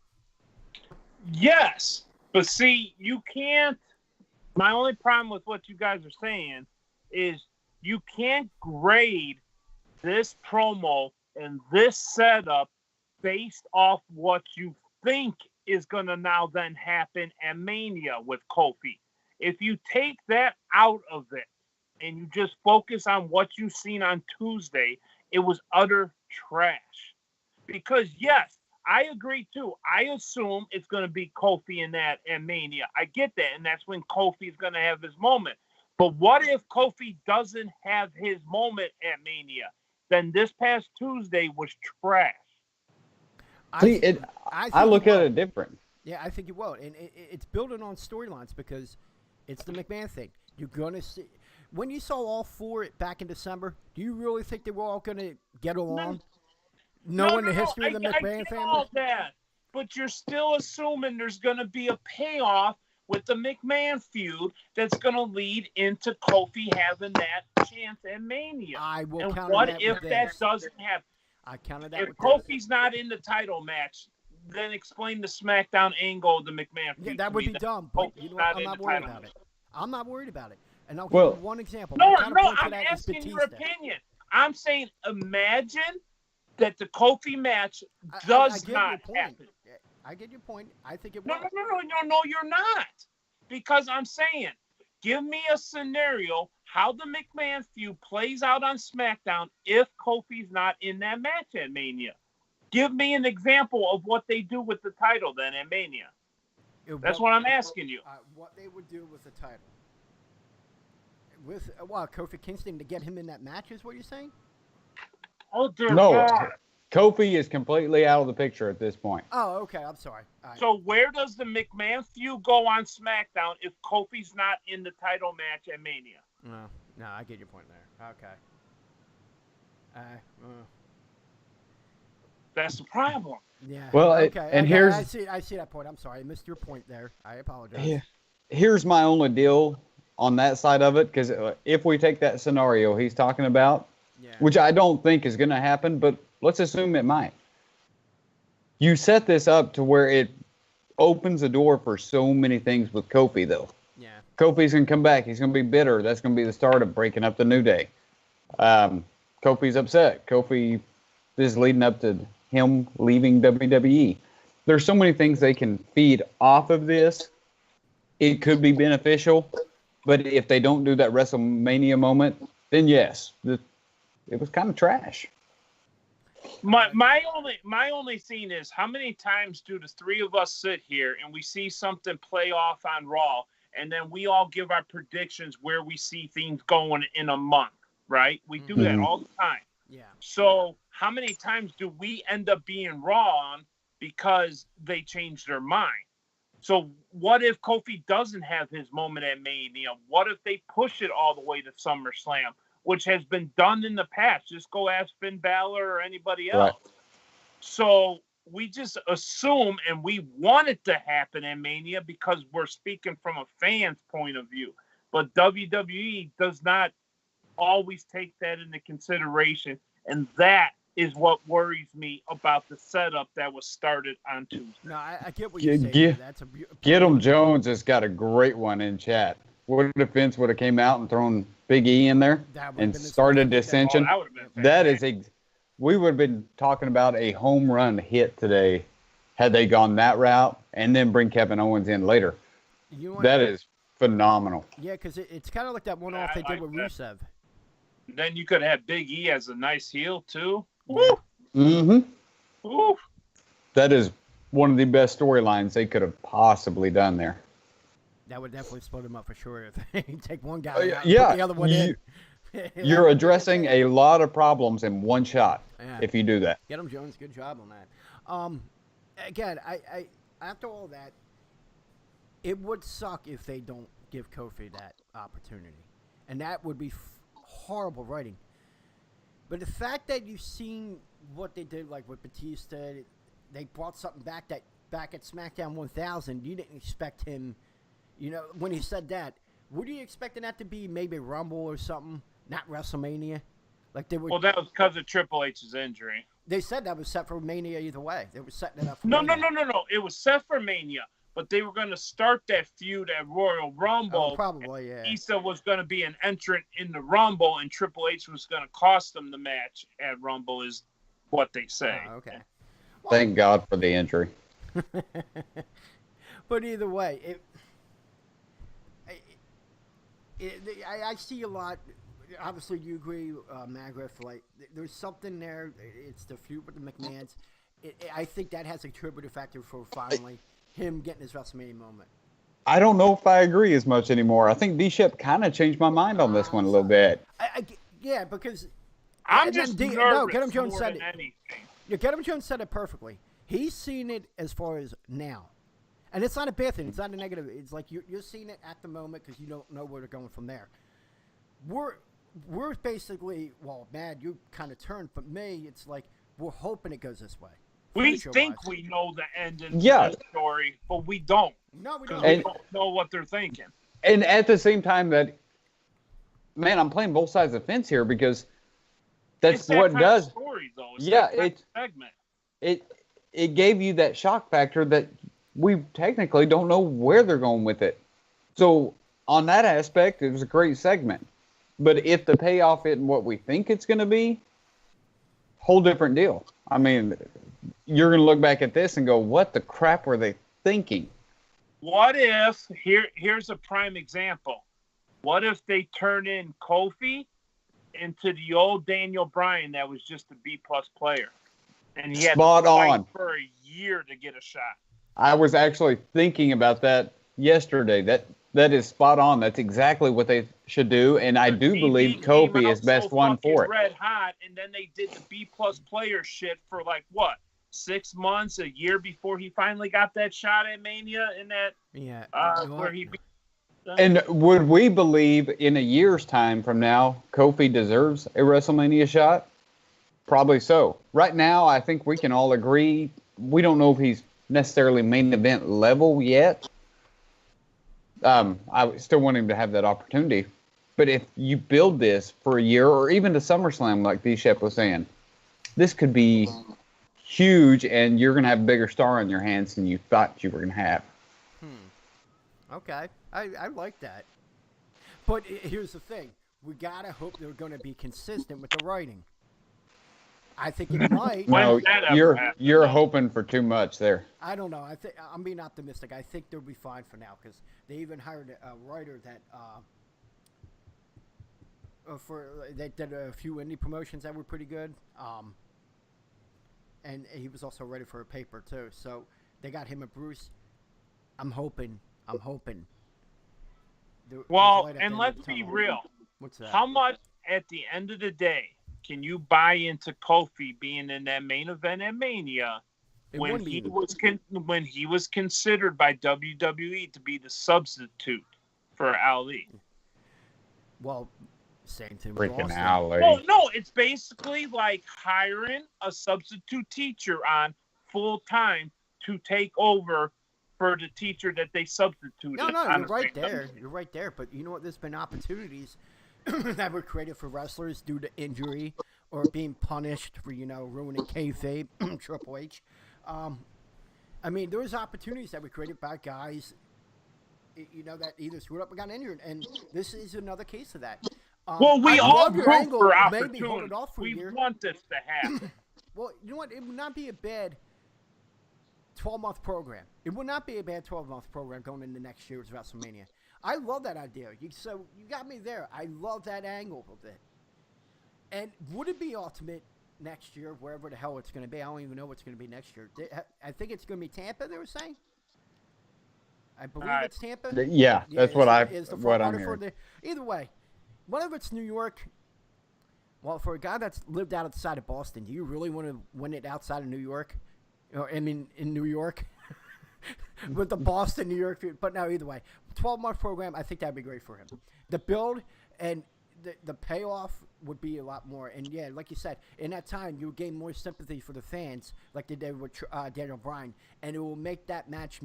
Yes, but see, you can't. My only problem with what you guys are saying is you can't grade this promo and this setup based off what you think is going to now then happen at Mania with Kofi. If you take that out of it and you just focus on what you've seen on Tuesday, it was utter trash. Because, yes, I agree, too. I assume it's going to be Kofi in that at Mania. I get that, and that's when Kofi is going to have his moment. But what if Kofi doesn't have his moment at Mania? Then this past Tuesday was trash. I look at it different. Yeah, I think it will. And it's building on storylines because it's the McMahon thing. You're going to see. When you saw all four back in December, do you really think they were all going to get along? Knowing the history of the McMahon family? All that, but you're still assuming there's going to be a payoff with the McMahon feud that's going to lead into Kofi having that chance at Mania. I will and counter what that if with that this. doesn't happen? I counter that If with Kofi's this. not in the title match, then explain the SmackDown angle of the McMahon feud. Yeah, that to would me be dumb, but Kofi's you know what? I'm in not the worried title about match. it. I'm not worried about it. And I'll Well- give you one example. No, My counterpoint to I'm that is asking your Batista. opinion. I'm saying imagine that the Kofi match I does get not your point. happen. I get your point. I think it No, will. no, you're not. Because I'm saying, give me a scenario how the McMahon feud plays out on SmackDown if Kofi's not in that match at Mania. Give me an example of what they do with the title then at Mania. That's what I'm asking you. What they would do with the title. With, Kofi Kingston to get him in that match is what you're saying? Oh, dear No, God. Kofi is completely out of the picture at this point. Oh, okay. I'm sorry. All right. So where does the McMahon feud go on SmackDown if Kofi's not in the title match at Mania? No, I get your point there. Okay. That's the problem. Yeah. Well, okay. and okay, here's- I see that point. I'm sorry. I missed your point there. I apologize. Yeah. Here's my only deal on that side of it, because if we take that scenario he's talking about, Yeah. which I don't think is going to happen, but let's assume it might. You set this up to where it opens the door for so many things with Kofi, though. Yeah. Kofi's going to come back. He's going to be bitter. That's going to be the start of breaking up the New Day. Kofi's upset. Kofi is leading up to him leaving WWE. There's so many things they can feed off of this. It could be beneficial, but if they don't do that WrestleMania moment, then yes, it was kind of trash. My only thing is, how many times do the three of us sit here and we see something play off on Raw, and then we all give our predictions where we see things going in a month, right? We do that all the time. Yeah. So how many times do we end up being wrong because they changed their mind? So what if Kofi doesn't have his moment at Mania? What if they push it all the way to SummerSlam, which has been done in the past? Just go ask Finn Balor or anybody else. Right. So we just assume, and we want it to happen at Mania because we're speaking from a fan's point of view. But WWE does not always take that into consideration, and that is what worries me about the setup that was started on Tuesday. No, I get what you're saying. That's a Get 'em Jones has got a great one in chat. What if Vince would have came out and thrown Big E in there That would've and been his started favorite. dissension? That would have been That is fantastic. we would have been talking about a home run hit today had they gone that route and then bring Kevin Owens in later. You know what? That is phenomenal. Yeah, because it's kind of like that one off they did like with that. Rusev. Then you could have Big E as a nice heel too. Yeah. Mm-hmm. Woo! That is one of the best storylines they could have possibly done there. That would definitely split him up for sure if they take one guy out and yeah, put the other one in. You're addressing a lot of problems in one shot Yeah. if you do that. Get him, Jones. Good job on that. Again, I after all that, it would suck if they don't give Kofi that opportunity, and that would be horrible writing. But the fact that you've seen what they did, like with Batista, they brought something back at SmackDown 1000. You didn't expect him, when he said that. What are you expecting that to be? Maybe Rumble or something, not WrestleMania. Like they were. Well, that was because of Triple H's injury. They said that was set for Mania either way. They were setting it up for No. Mania. It was set for Mania, but they were going to start that feud at Royal Rumble. Oh, probably, yeah. Batista was going to be an entrant in the Rumble, and Triple H was going to cost them the match at Rumble, is what they say. Oh, okay. Thank God for the injury. But either way, I see a lot. Obviously, you agree, Madgriff. Like, there's something there. It's the feud with the McMahons. I think that has a contributing factor for finally him getting his WrestleMania moment. I don't know if I agree as much anymore. I think Dshep kind of changed my mind on this one a little bit. Yeah, because I'm and then just no, nervous Get him Jones more said than it. anything. Yeah, Get him Jones said it perfectly. He's seen it as far as now, and it's not a bad thing. It's not a negative. It's like you're seeing it at the moment because you don't know where they're going from there. We're basically, well, Mad, you kind of turned, but me, it's like we're hoping it goes this way. We future-wise. think we know the end of Yeah. the story, but we don't. No, we Because don't. we don't know what they're thinking. And at the same time, that man, I'm playing both sides of the fence here because that's It's that what it kind of does. story, though. It's Yeah, that kind it's- of segment. It gave you that shock factor that we technically don't know where they're going with it. So on that aspect, it was a great segment. But if the payoff isn't what we think it's going to be, whole different deal. I mean, you're going to look back at this and go, what the crap were they thinking? What if, here's a prime example. What if they turn in Kofi into the old Daniel Bryan that was just a B-plus player? And he had Spot to fight on. for a year to get a shot. I was actually thinking about that yesterday. That is spot on. That's exactly what they should do, and I do believe TV Kofi came is out best so one fucking for it. red hot, and then they did the B-plus player shit for like what, 6 months, a year before he finally got that shot at Mania, in that Yeah. where he. And would we believe in a year's time from now Kofi deserves a WrestleMania shot? Probably so. Right now, I think we can all agree we don't know if he's necessarily main event level yet. I still want him to have that opportunity. But if you build this for a year or even to SummerSlam, like Dshep was saying, this could be huge and you're going to have a bigger star on your hands than you thought you were going to have. Okay, I like that. But here's the thing: we gotta hope they're going to be consistent with the writing. I think it might. No, When's that ever happen? you're hoping for too much there. I don't know. I'm being optimistic. I think they'll be fine for now because they even hired a writer that they did a few indie promotions that were pretty good. And he was also ready for a paper too. So they got him and Bruce. I'm hoping. Well, and let's be real. What's that? How much at the end of the day can you buy into Kofi being in that main event at Mania when he was considered by WWE to be the substitute for Ali? Well, same thing with Freaking Austin. Ali. Well, no, it's basically like hiring a substitute teacher on full time to take over for the teacher that they substituted. No, on you're a right random- there. You're right there. But you know what? There's been opportunities that were created for wrestlers due to injury or being punished for, ruining kayfabe, Triple H. I mean, there was opportunities that were created by guys, that either screwed up or got injured. And this is another case of that. Well, we I all love your root angle, for maybe hold opportunity. it off for a We year. want this to happen. Well, you know what? It would not be a bad 12-month program. It would not be a bad 12-month program going into next year's WrestleMania. I love that idea. So you got me there. I love that angle of it. And would it be Ultimate next year, wherever the hell it's going to be? I don't even know what's going to be next year. I think it's going to be Tampa, they were saying. I believe it's Tampa. Yeah, that's what what I'm I'm hearing. Either way, whether it's New York, well, for a guy that's lived outside of Boston, do you really want to win it outside of New York? I mean, in New York? With the Boston, New York. But no, either way. 12-month program, I think that would be great for him. The build and the payoff would be a lot more. And, yeah, like you said, in that time, you would gain more sympathy for the fans like they did with Daniel Bryan. And it will make that match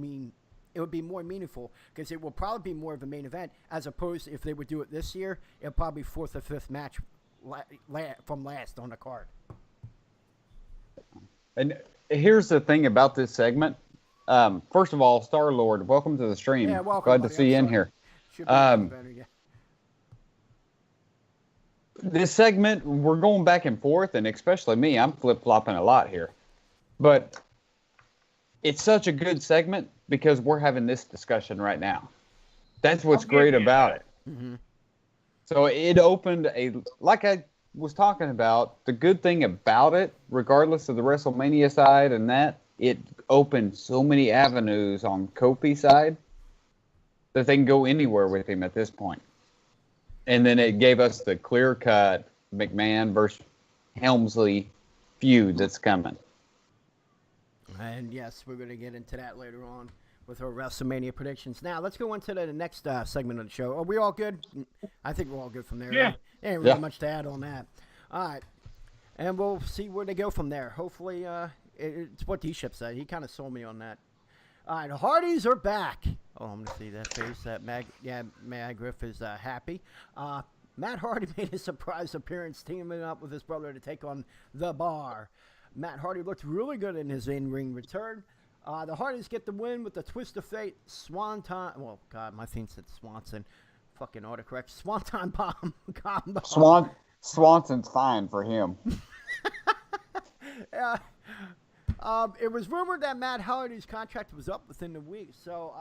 it would be more meaningful because it will probably be more of a main event as opposed to if they would do it this year, it'll probably be 4th or 5th match from last on the card. And here's the thing about this segment. First of all, Star-Lord, welcome to the stream. Yeah, welcome, Glad buddy. to see you in I'm here. Should be better, yeah. This segment, we're going back and forth, and especially me, I'm flip-flopping a lot here. But it's such a good segment because we're having this discussion right now. That's what's great about it. Mm-hmm. So it opened like I was talking about, the good thing about it, regardless of the WrestleMania side and that, it opened so many avenues on Kofi's side that they can go anywhere with him at this point. And then it gave us the clear-cut McMahon versus Helmsley feud that's coming. And yes, we're going to get into that later on with our WrestleMania predictions. Now, let's go into the next segment of the show. Are we all good? I think we're all good from there. Yeah. Right? There ain't really much to add on that. All right. And we'll see where they go from there. Hopefully, It's what Dshep said. He kind of sold me on that. All right, the Hardys are back. Oh, I'm gonna see that face. That Madgriff is happy. Matt Hardy made a surprise appearance, teaming up with his brother to take on The Bar. Matt Hardy looked really good in his in-ring return. The Hardys get the win with the twist of fate. Swanton. Well, God, my thing said Swanson. Fucking autocorrect. Swanton bomb combo. Swanson's fine for him. It was rumored that Matt Hardy's contract was up within the week. So,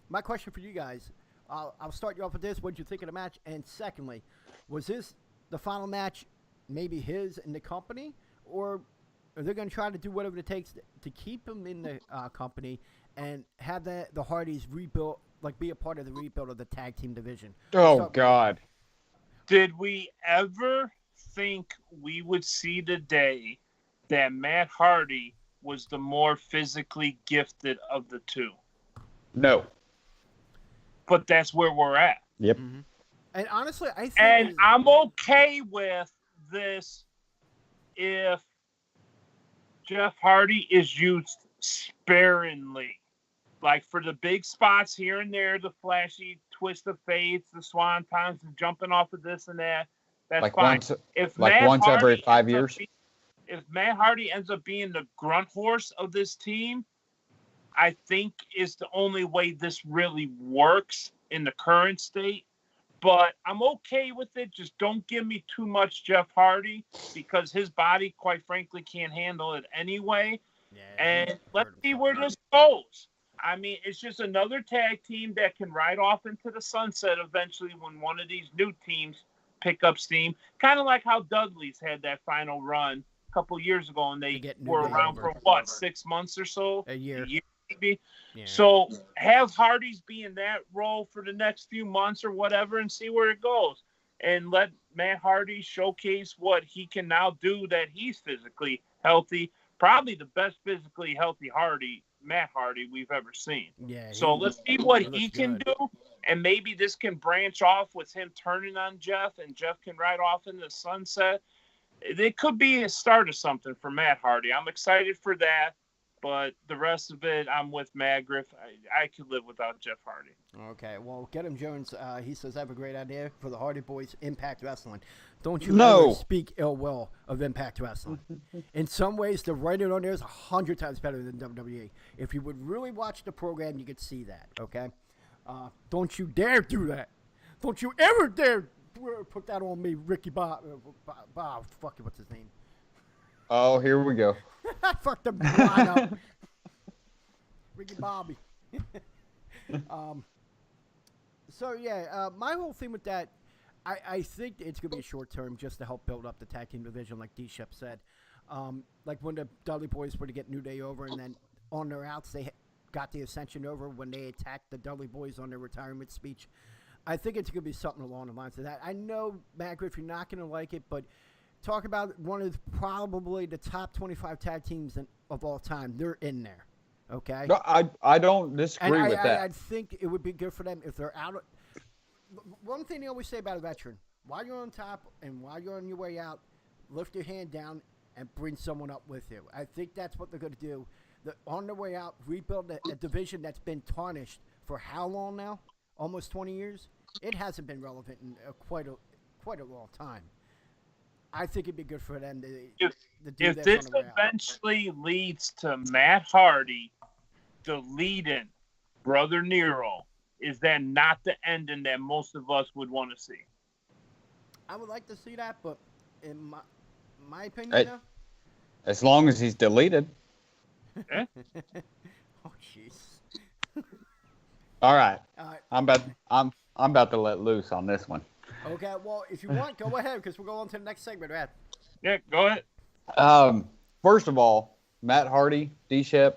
my question for you guys, I'll start you off with this. What did you think of the match? And secondly, was this the final match, maybe his in the company? Or are they going to try to do whatever it takes to keep him in the company and have the Hardys rebuild, like be a part of the rebuild of the tag team division? Oh, God. Did we ever think we would see the day that Matt Hardy was the more physically gifted of the two? No. But that's where we're at. Yep. Mm-hmm. And honestly, I think... And I'm okay with this if Jeff Hardy is used sparingly. Like for the big spots here and there, the flashy twist of fates, the swantons, the jumping off of this and that, that's like fine. Once every 5 years? If Matt Hardy ends up being the grunt horse of this team, I think is the only way this really works in the current state. But I'm okay with it. Just don't give me too much Jeff Hardy because his body, quite frankly, can't handle it anyway. Yeah, and let's see where this goes. I mean, it's just another tag team that can ride off into the sunset eventually when one of these new teams pick up steam. Kind of like how Dudley's had that final run a couple years ago, and they were around for, 6 months or so? A year maybe. Yeah. So have Hardy's be in that role for the next few months or whatever and see where it goes. And let Matt Hardy showcase what he can now do that he's physically healthy. Probably the best physically healthy Matt Hardy we've ever seen. Yeah. So let's see what he can do. And maybe this can branch off with him turning on Jeff and Jeff can ride off in the sunset. It could be a start of something for Matt Hardy. I'm excited for that. But the rest of it, I'm with Madgriff. I could live without Jeff Hardy. Okay, well, Get Him Jones, he says, I have a great idea for the Hardy Boys Impact Wrestling. Don't you ever speak ill will of Impact Wrestling. In some ways, the writing on there is 100 times better than WWE. If you would really watch the program, you could see that, okay? Don't you dare do that. Don't you ever dare put that on me, Ricky Bob. Fuck it, what's his name? Oh, here we go. I fucked the line up. Ricky Bobby. So, yeah, my whole thing with that, I think it's going to be a short term just to help build up the tag team division, like Dshep said. Like when the Dudley Boys were to get New Day over, and then on their outs, they got the Ascension over when they attacked the Dudley Boys on their retirement speech. I think it's going to be something along the lines of that. I know, Madgriff, you're not going to like it, but talk about one of probably the top 25 tag teams of all time. They're in there, okay? No, I don't disagree with that. I think it would be good for them if they're out. One thing they always say about a veteran, while you're on top and while you're on your way out, lift your hand down and bring someone up with you. I think that's what they're going to do. On their way out, rebuild a division that's been tarnished for how long now? Almost 20 years? It hasn't been relevant in quite a long time. I think it'd be good for them to do if this eventually leads to Matt Hardy deleting Brother Nero, is that not the ending that most of us would want to see? I would like to see that, but in my opinion, though, as long as he's deleted. Eh? Oh, jeez. All right. I'm about to let loose on this one. Okay, well, if you want, go ahead, because we'll go on to the next segment, right? Yeah, go ahead. First of all, Matt Hardy, Dshep,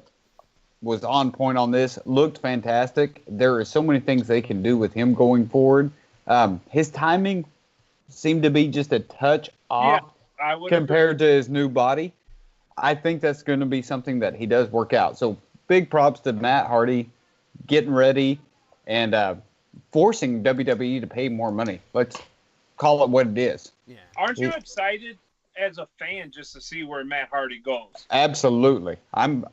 was on point on this. Looked fantastic. There are so many things they can do with him going forward. His timing seemed to be just a touch off compared to his new body. I think that's going to be something that he does work out. So big props to Matt Hardy getting ready and forcing WWE to pay more money. Let's call it what it is. Yeah. Aren't you excited as a fan just to see where Matt Hardy goes. Absolutely. I'm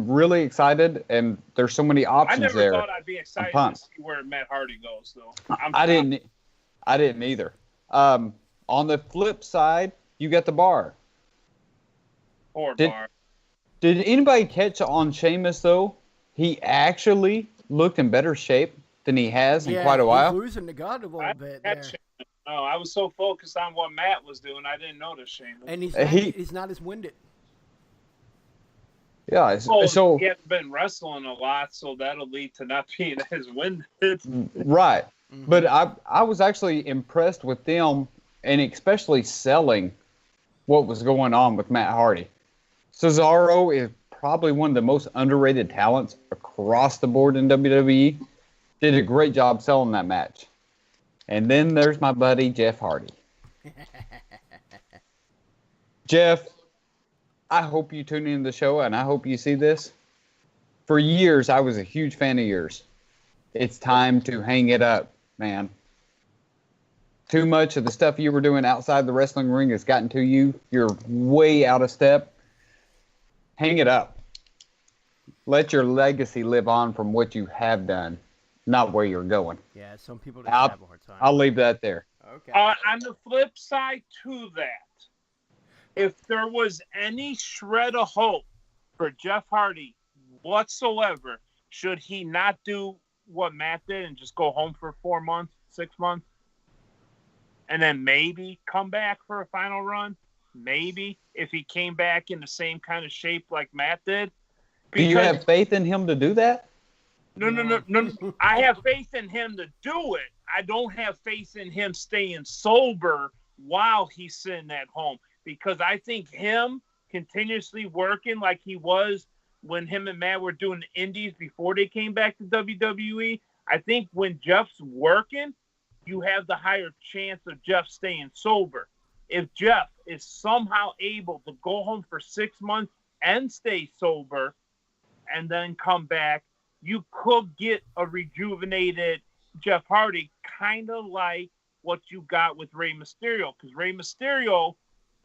really excited, and there's so many options I never there. thought I'd be excited to see where Matt Hardy goes, though. I didn't either. On the flip side, you got the Bar. Poor Bar. Did anybody catch on Sheamus, though? He actually looked in better shape than he has in quite a while. He's losing the gun a little bit there. No, I was so focused on what Matt was doing, I didn't notice Sheamus. And he's not as winded. Yeah, so he hasn't been wrestling a lot, so that'll lead to not being as winded. Right. Mm-hmm. But I was actually impressed with them, and especially selling what was going on with Matt Hardy. Cesaro is probably one of the most underrated talents across the board in WWE. Did a great job selling that match. And then there's my buddy, Jeff Hardy. Jeff, I hope you tune into the show, and I hope you see this. For years, I was a huge fan of yours. It's time to hang it up, man. Too much of the stuff you were doing outside the wrestling ring has gotten to you. You're way out of step. Hang it up. Let your legacy live on from what you have done, not where you're going. Yeah, some people just have a hard time. I'll leave that there. Okay. On the flip side to that, if there was any shred of hope for Jeff Hardy whatsoever, should he not do what Matt did and just go home for 4 months, 6 months, and then maybe come back for a final run? Maybe if he came back in the same kind of shape like Matt did. Do you have faith in him to do that? No. I have faith in him to do it. I don't have faith in him staying sober while he's sitting at home, because I think him continuously working like he was when him and Matt were doing the indies before they came back to WWE. I think when Jeff's working, you have the higher chance of Jeff staying sober. If Jeff is somehow able to go home for 6 months and stay sober and then come back, you could get a rejuvenated Jeff Hardy, kind of like what you got with Rey Mysterio. Because Rey Mysterio,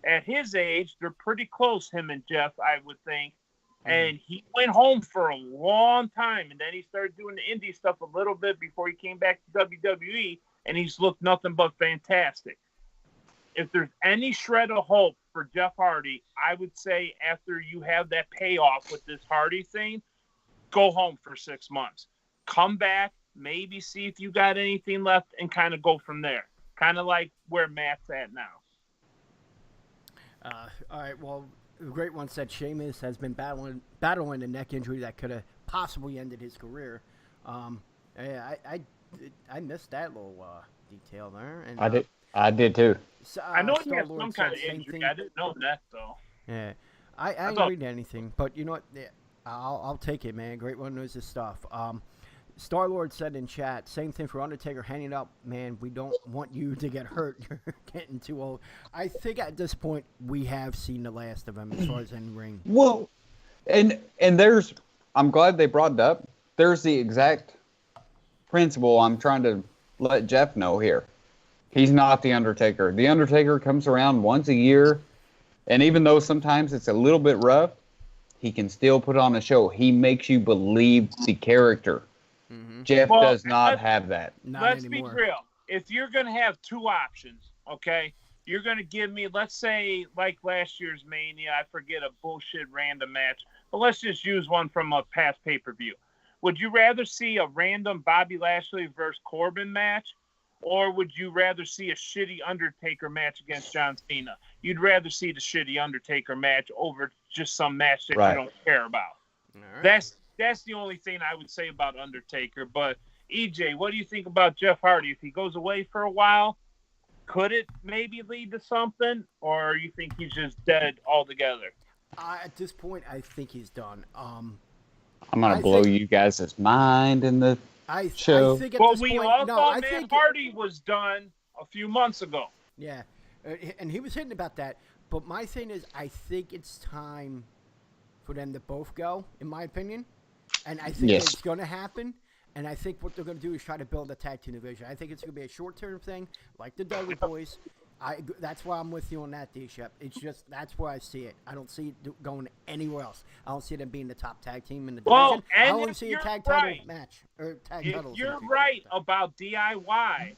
at his age, they're pretty close, him and Jeff, I would think. And he went home for a long time, and then he started doing the indie stuff a little bit before he came back to WWE, and he's looked nothing but fantastic. If there's any shred of hope for Jeff Hardy, I would say after you have that payoff with this Hardy thing, go home for 6 months. Come back, maybe see if you got anything left, and kind of go from there. Kind of like where Matt's at now. All right, well, the great one said Sheamus has been battling a neck injury that could have possibly ended his career. I missed that little detail there. And, I did too. I know he has some kind of injury. I didn't know that, though. Yeah, I didn't read anything, but you know what? Yeah, I'll take it, man. Great one knows his stuff. Star-Lord said in chat, same thing for Undertaker, hanging up, man, we don't want you to get hurt. You're getting too old. I think at this point we have seen the last of him as far as in ring. Well, and there's, I'm glad they brought it up. There's the exact principle I'm trying to let Jeff know here. He's not the Undertaker. The Undertaker comes around once a year, and even though sometimes it's a little bit rough, he can still put on a show. He makes you believe the character. Mm-hmm. Jeff does not have that. Let's be real. If you're going to have two options, okay, you're going to give me, let's say, like last year's Mania, I forget a bullshit random match, but let's just use one from a past pay-per-view. Would you rather see a random Bobby Lashley versus Corbin match, or would you rather see a shitty Undertaker match against John Cena? You'd rather see the shitty Undertaker match over just some match that you don't care about. Right. That's the only thing I would say about Undertaker. But, EJ, what do you think about Jeff Hardy? If he goes away for a while, could it maybe lead to something? Or you think he's just dead altogether? At this point, I think he's done. I'm going to blow you guys' mind in the show. I think at well, this we point, all no, thought Matt Hardy was done a few months ago. Yeah, and he was hitting about that. But my thing is, I think it's time for them to both go, in my opinion. And I think it's going to happen. And I think what they're going to do is try to build a tag team division. I think it's going to be a short-term thing, like the Dudley Boys. That's why I'm with you on that, Dshep. It's just that's where I see it. I don't see it going anywhere else. I don't see them being the top tag team in the division. I don't see a tag title match or tag titles. You're right about DIY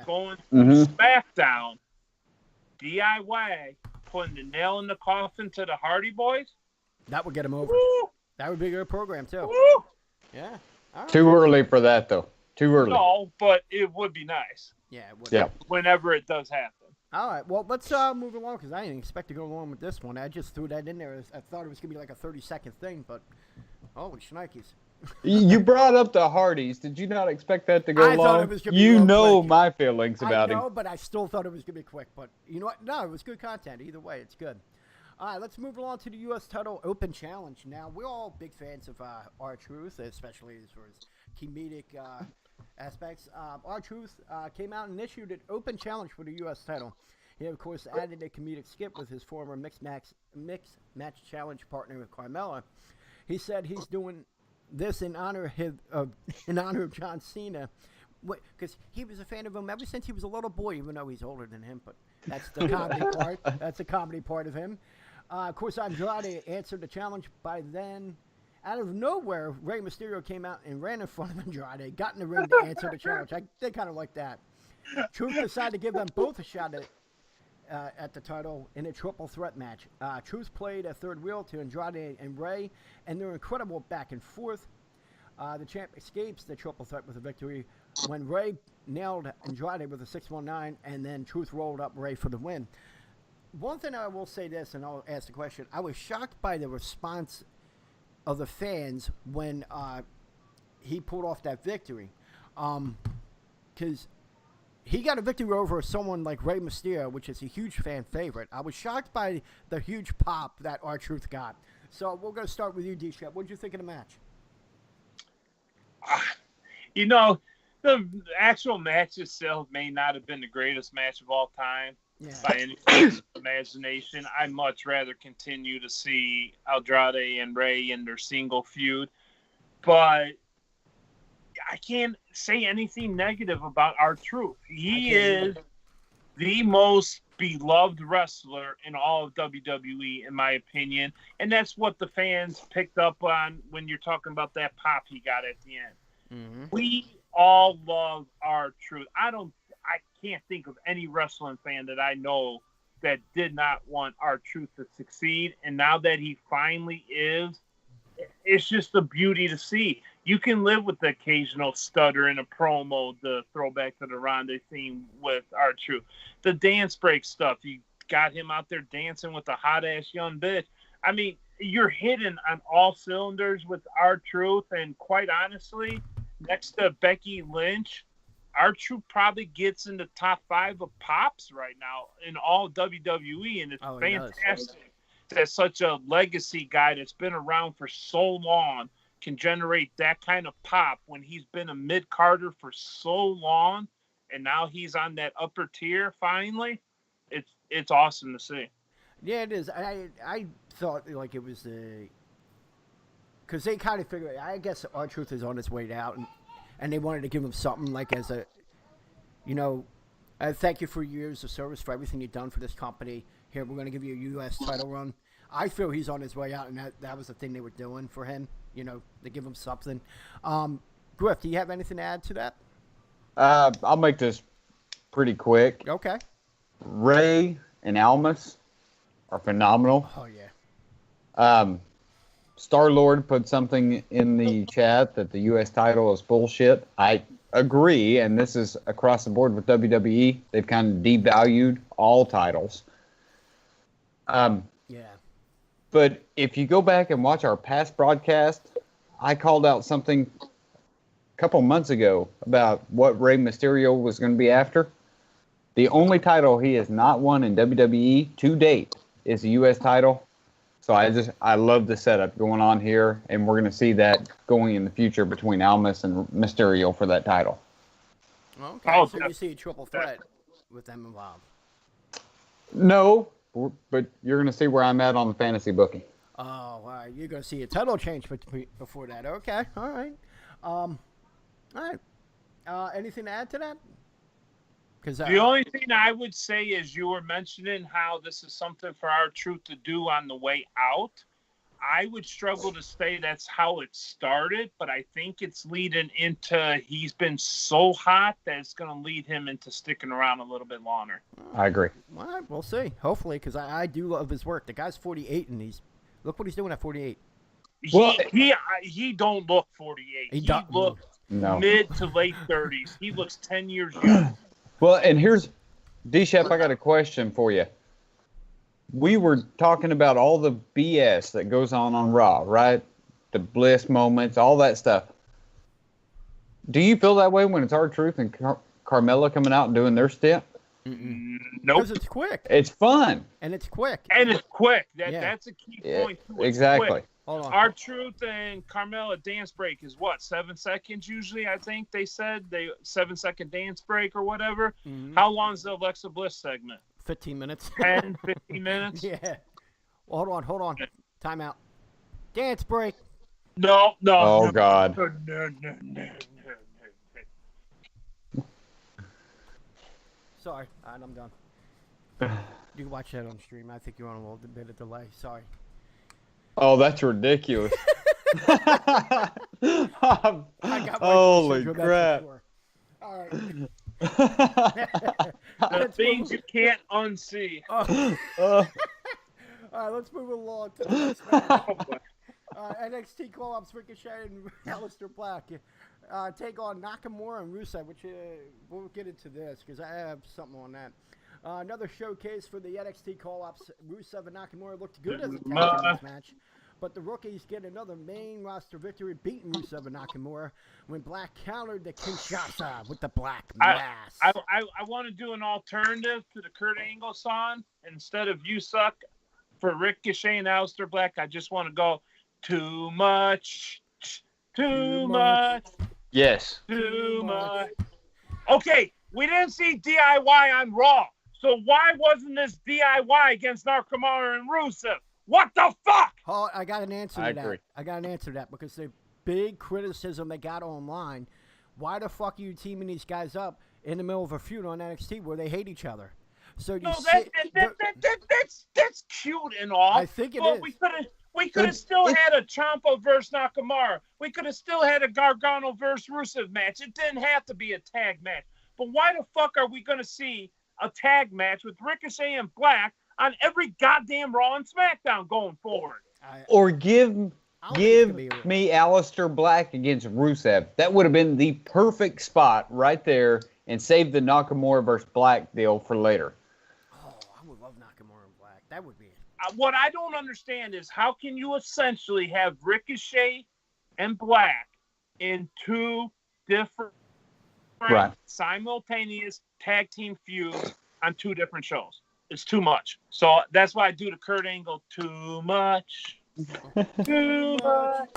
going to SmackDown. DIY putting the nail in the coffin to the Hardy Boys. That would get them over. Woo! That would be a good program too. Woo! Yeah. Right. Too early for that, though. Too early. No, but it would be nice. Yeah, it would. Yeah. Whenever it does happen. All right. Well, let's move along because I didn't expect to go along with this one. I just threw that in there. I thought it was gonna be like a 30-second thing, but holy shnikes. You brought up the Hardys. Did you not expect that to go long? Thought it was gonna be you real know quick. my feelings about I know, him. but I still thought it was gonna be quick. But you know what? No, it was good content. Either way, it's good. All right, let's move along to the U.S. Title Open Challenge. Now, we're all big fans of R-Truth, especially as far as comedic aspects. R-Truth came out and issued an open challenge for the U.S. title. He, of course, added a comedic skip with his former mixed match challenge partner with Carmella. He said he's doing this in honor of John Cena, because he was a fan of him ever since he was a little boy, even though he's older than him. But that's the comedy part. That's the comedy part of him. Of course, Andrade answered the challenge. By then, out of nowhere, Rey Mysterio came out and ran in front of Andrade, got in the ring to answer the challenge. They kind of like that. Truth decided to give them both a shot at the title in a triple threat match. Truth played a third wheel to Andrade and Rey, and they're incredible back and forth. The champ escapes the triple threat with a victory when Rey nailed Andrade with a 619, and then Truth rolled up Rey for the win. One thing I will say this, and I'll ask the question. I was shocked by the response of the fans when he pulled off that victory. Because he got a victory over someone like Rey Mysterio, which is a huge fan favorite. I was shocked by the huge pop that R-Truth got. So we're going to start with you, Dshep. What did you think of the match? You know, the actual match itself may not have been the greatest match of all time. Yeah. By any imagination. I'd much rather continue to see Andrade and Rey in their single feud. But I can't say anything negative about R-Truth. He is the most beloved wrestler in all of WWE, in my opinion. And that's what the fans picked up on when you're talking about that pop he got at the end. Mm-hmm. We all love R-Truth. I can't think of any wrestling fan that I know that did not want R-Truth to succeed. And now that he finally is, it's just a beauty to see. You can live with the occasional stutter in a promo, the throwback to the Ronda theme with R-Truth. The dance break stuff, you got him out there dancing with a hot-ass young bitch. I mean, you're hitting on all cylinders with R-Truth, and quite honestly, next to Becky Lynch, R-Truth probably gets in the top 5 of pops right now in all WWE, and it's fantastic that such a legacy guy that's been around for so long can generate that kind of pop when he's been a mid-carder for so long, and now he's on that upper tier finally. It's awesome to see. Yeah, it is. I thought like it was because they kind of figured. I guess R-Truth is on his way out, and they wanted to give him something like as a, thank you for years of service, for everything you've done for this company. Here, we're going to give you a U.S. title run. I feel he's on his way out, and that was the thing they were doing for him, to give him something. Griff, do you have anything to add to that? I'll make this pretty quick. Okay. Rey and Almas are phenomenal. Oh, yeah. Star-Lord put something in the chat that the U.S. title is bullshit. I agree, and this is across the board with WWE. They've kind of devalued all titles. Yeah. But if you go back and watch our past broadcast, I called out something a couple months ago about what Rey Mysterio was going to be after. The only title he has not won in WWE to date is the U.S. title. So I love the setup going on here, and we're going to see that going in the future between Almas and Mysterio for that title. Okay, so you see a triple threat with them involved. No, but you're going to see where I'm at on the fantasy booking. Oh, all right. You're going to see a title change before that. Okay, all right. All right. Anything to add to that? The only thing I would say is you were mentioning how this is something for R-Truth to do on the way out. I would struggle to say that's how it started, but I think it's leading into he's been so hot that it's going to lead him into sticking around a little bit longer. I agree. All right, we'll see. Hopefully, because I do love his work. The guy's 48, and look what he's doing at 48. Well, he don't look 48. He looks mid to late 30s. He looks 10 years young. Well, and here's Dshep, I got a question for you. We were talking about all the BS that goes on Raw, right? The bliss moments, all that stuff. Do you feel that way when it's R-Truth and Carmella coming out and doing their stint? Nope. Because it's quick. It's fun. And it's quick. That's a key point. Exactly. Quick. Hold on. R-Truth and Carmella dance break is what, 7 seconds usually? I think they said 7-second dance break or whatever. Mm-hmm. How long is the Alexa Bliss segment? 15 minutes. 10, 15 minutes? Yeah. Well, hold on. Time out. Dance break. No. Oh, God. No. Sorry. All right, I'm done. You can watch that on stream. I think you're on a little bit of delay. Sorry. Oh, that's ridiculous. I got my Holy picture, crap. Sure. All right. The things you can't unsee. All right, let's move along to the next match. NXT call-ups Ricochet and Aleister Black take on Nakamura and Rusev, which we'll get into this because I have something on that. Another showcase for the NXT call-ups. Rusev and Nakamura looked good as a tag team in this match, but the rookies get another main roster victory, beating Rusev and Nakamura when Black countered the Kinshasa with the black mask. I want to do an alternative to the Kurt Angle song. Instead of "You Suck" for Ricochet and Aleister Black, I just want to go too much. Yes. Too much. Okay, we didn't see DIY on Raw. So why wasn't this DIY against Nakamura and Rusev? What the fuck? Oh, I got an answer to that. Agree. I got an answer to that because the big criticism they got online, why the fuck are you teaming these guys up in the middle of a feud on NXT where they hate each other? So that's cute and all. I think it is. We could have still had a Ciampa versus Nakamura. We could have still had a Gargano versus Rusev match. It didn't have to be a tag match. But why the fuck are we going to see a tag match with Ricochet and Black on every goddamn Raw and SmackDown going forward? Or give me Aleister Black against Rusev. That would have been the perfect spot right there and save the Nakamura versus Black deal for later. Oh, I would love Nakamura and Black. That would be it. What I don't understand is how can you essentially have Ricochet and Black in two different simultaneous tag team feuds on two different shows? It's too much. So that's why I do the Kurt Angle too much. Too much.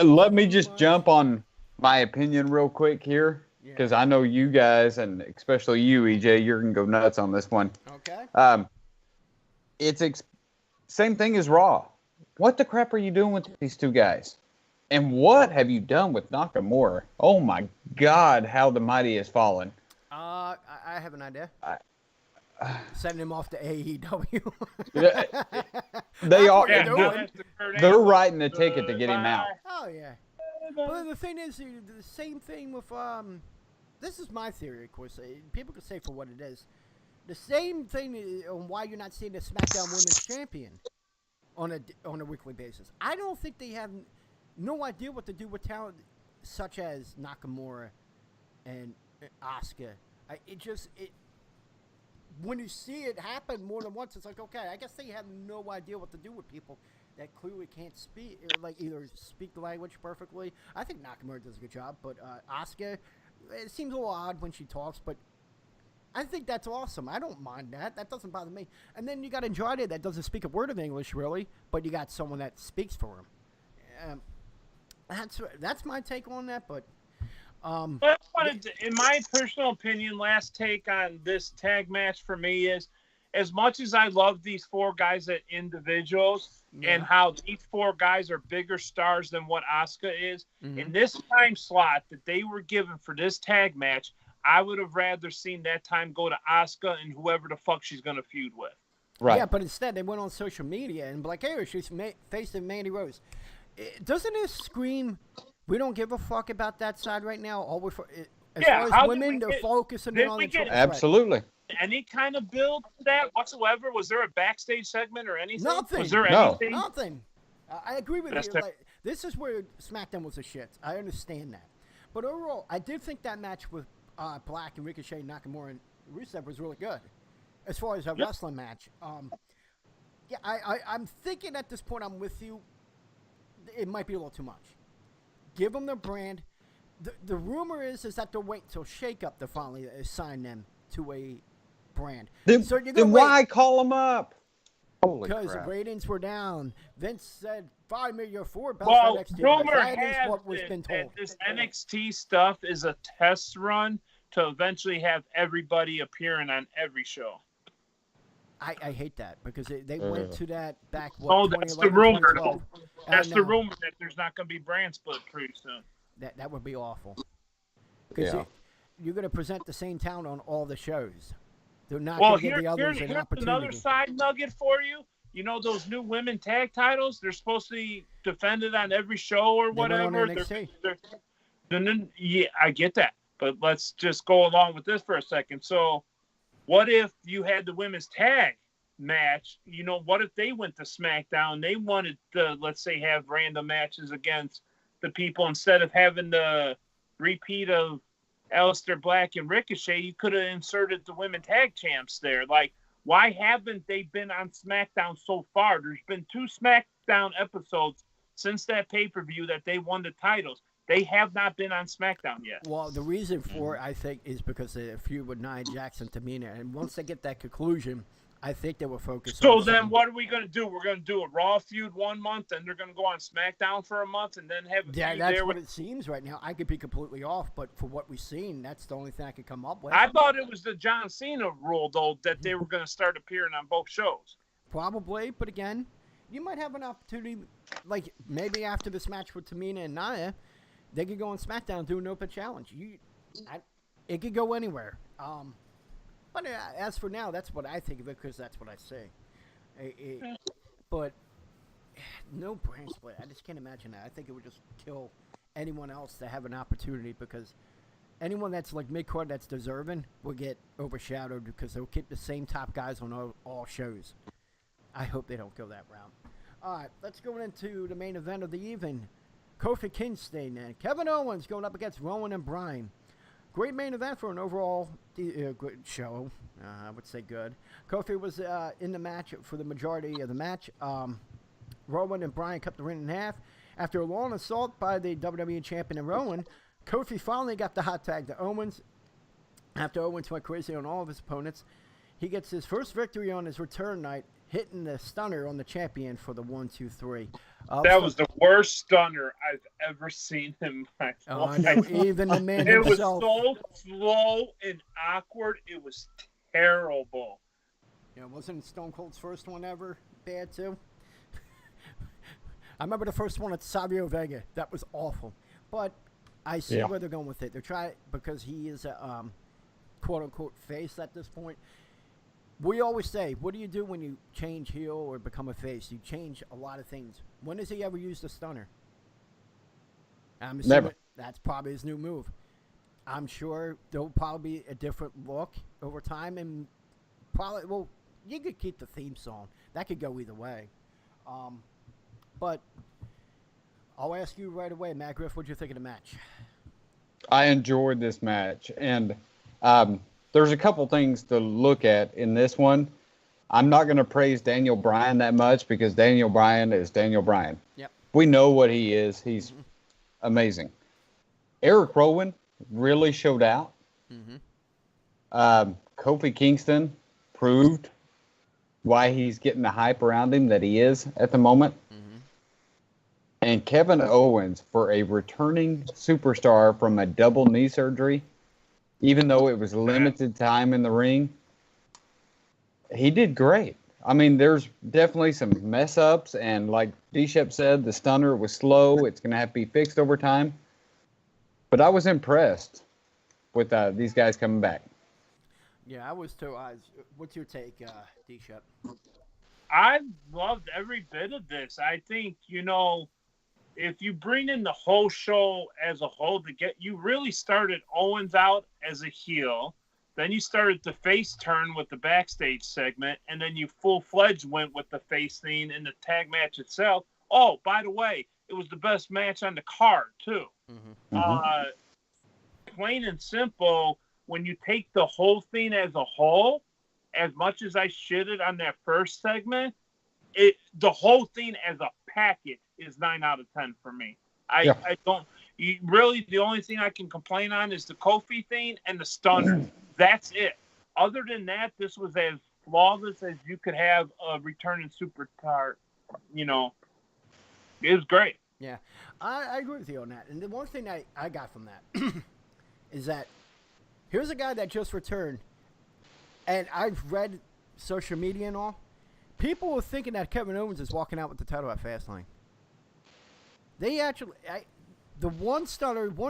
Let me just jump on my opinion real quick here because I know you guys and especially you, EJ, you're going to go nuts on this one. Okay. It's same thing as Raw. What the crap are you doing with these two guys? And what have you done with Nakamura? Oh my God, how the mighty has fallen. I have an idea. Sending him off to AEW. They are. doing. They're writing a ticket to get him out. Oh yeah. But the thing is, the same thing with this is my theory, of course. People can say for what it is. The same thing on why you're not seeing the SmackDown Women's Champion on a weekly basis. I don't think they have no idea what to do with talent such as Nakamura and Asuka. When you see it happen more than once, it's like, okay, I guess they have no idea what to do with people that clearly can't speak, like either speak the language perfectly. I think Nakamura does a good job, but Asuka, it seems a little odd when she talks, but I think that's awesome. I don't mind that. That doesn't bother me. And then you got Andrade that doesn't speak a word of English, really, but you got someone that speaks for him. That's my take on that, but... in my personal opinion, last take on this tag match for me is, as much as I love these four guys as individuals and how these four guys are bigger stars than what Asuka is, in this time slot that they were given for this tag match, I would have rather seen that time go to Asuka and whoever the fuck she's going to feud with. Right. Yeah, but instead they went on social media and like, hey, she's facing Mandy Rose. Doesn't this scream, we don't give a fuck about that side right now? All we're as far as women, they're focusing on the triple threat. Absolutely. Any kind of build to that whatsoever? Was there a backstage segment or anything? Nothing. Was there No. anything? Nothing. I agree with you. Like, this is where SmackDown was a shit. I understand that. But overall, I did think that match with Black and Ricochet, Nakamura, and Rusev was really good. As far as a wrestling match. Yeah, I'm thinking at this point, I'm with you. It might be a little too much. Give them their brand. The rumor is that they'll wait until Shake Up to finally assign them to a brand. Then why call them up? Holy because crap. ratings were down. Vince said 5 million for belts Well, NXT. rumor That is has what was it been that told. this NXT stuff is a test run to eventually have everybody appearing on every show. I hate that because they went to that back. Oh, that's the rumor. That's the rumor that there's not going to be brand split pretty soon. That would be awful. Because you're going to present the same talent on all the shows. They're not going to give the others an opportunity. Here's another side nugget for you. You know those new women tag titles? They're supposed to be defended on every show or whatever. Yeah, I get that. But let's just go along with this for a second. So what if you had the women's tag match? You know, what if they went to SmackDown? They wanted to, let's say, have random matches against the people instead of having the repeat of Aleister Black and Ricochet. You could have inserted the women tag champs there. Like, why haven't they been on SmackDown so far? There's been 2 SmackDown episodes since that pay-per-view that they won the titles. They have not been on SmackDown yet. Well, the reason for it, I think, is because of the feud with Nia Jax and Tamina. And once they get that conclusion, I think they will focus on then what are we going to do? We're going to do a Raw feud 1 month, and they're going to go on SmackDown for a month, and then have a feud that's there. what it seems right now. I could be completely off, but for what we've seen, that's the only thing I could come up with. I thought it was the John Cena rule, though, that they were going to start appearing on both shows. Probably, but again, you might have an opportunity, like maybe after this match with Tamina and Nia, they could go on SmackDown and do an open challenge. It could go anywhere. But as for now, that's what I think of it because that's what I say. But no brand split. I just can't imagine that. I think it would just kill anyone else to have an opportunity because anyone that's like mid-card that's deserving will get overshadowed because they'll keep the same top guys on all shows. I hope they don't go that route. All right, let's go into the main event of the evening. Kofi Kingston and Kevin Owens going up against Rowan and Bryan. Great main event for an overall good show. I would say good. Kofi was in the match for the majority of the match. Rowan and Bryan cut the ring in half. After a long assault by the WWE Champion and Rowan, Kofi finally got the hot tag to Owens. After Owens went crazy on all of his opponents, he gets his first victory on his return night, hitting the stunner on the champion for the 1, 2, 3. That was the worst stunner I've ever seen in my life. Even the man it himself. was so slow and awkward. It was terrible. Yeah, wasn't Stone Cold's first one ever bad too? I remember the first one at Savio Vega. That was awful. But I see where they're going with it. They're trying because he is a quote-unquote face at this point. We always say, what do you do when you change heel or become a face? You change a lot of things. When has he ever used a stunner? I'm assuming Never. That's probably his new move. I'm sure there'll probably be a different look over time, and probably, well, you could keep the theme song. That could go either way. But I'll ask you right away, Madgriff, what'd you think of the match? I enjoyed this match, and there's a couple things to look at in this one. I'm not going to praise Daniel Bryan that much because Daniel Bryan is Daniel Bryan. Yep. We know what he is. He's amazing. Eric Rowan really showed out. Kofi Kingston proved why he's getting the hype around him that he is at the moment. And Kevin Owens, for a returning superstar from a double knee surgery, even though it was limited time in the ring, he did great. I mean, there's definitely some mess ups, and like Dshep said, the stunner was slow. It's going to have to be fixed over time. But I was impressed. with these guys coming back. Yeah, I was too. What's your take, Dshep? I loved every bit of this. I think, if you bring in the whole show as a whole, you really started Owens out as a heel. Then you started the face turn with the backstage segment, and then you full-fledged went with the face thing in the tag match itself. Oh, by the way, it was the best match on the card, too. Mm-hmm. Plain and simple, when you take the whole thing as a whole, as much as I shitted on that first segment, the whole thing as a package is 9 out of 10 for me. I don't really, the only thing I can complain on is the Kofi thing and the stunner. That's it. Other than that, this was as flawless as you could have a returning superstar. It was great. Yeah, I agree with you on that. And the one thing I got from that is that here's a guy that just returned, and I've read social media and all. People were thinking that Kevin Owens is walking out with the title at FastLane. They actually, the one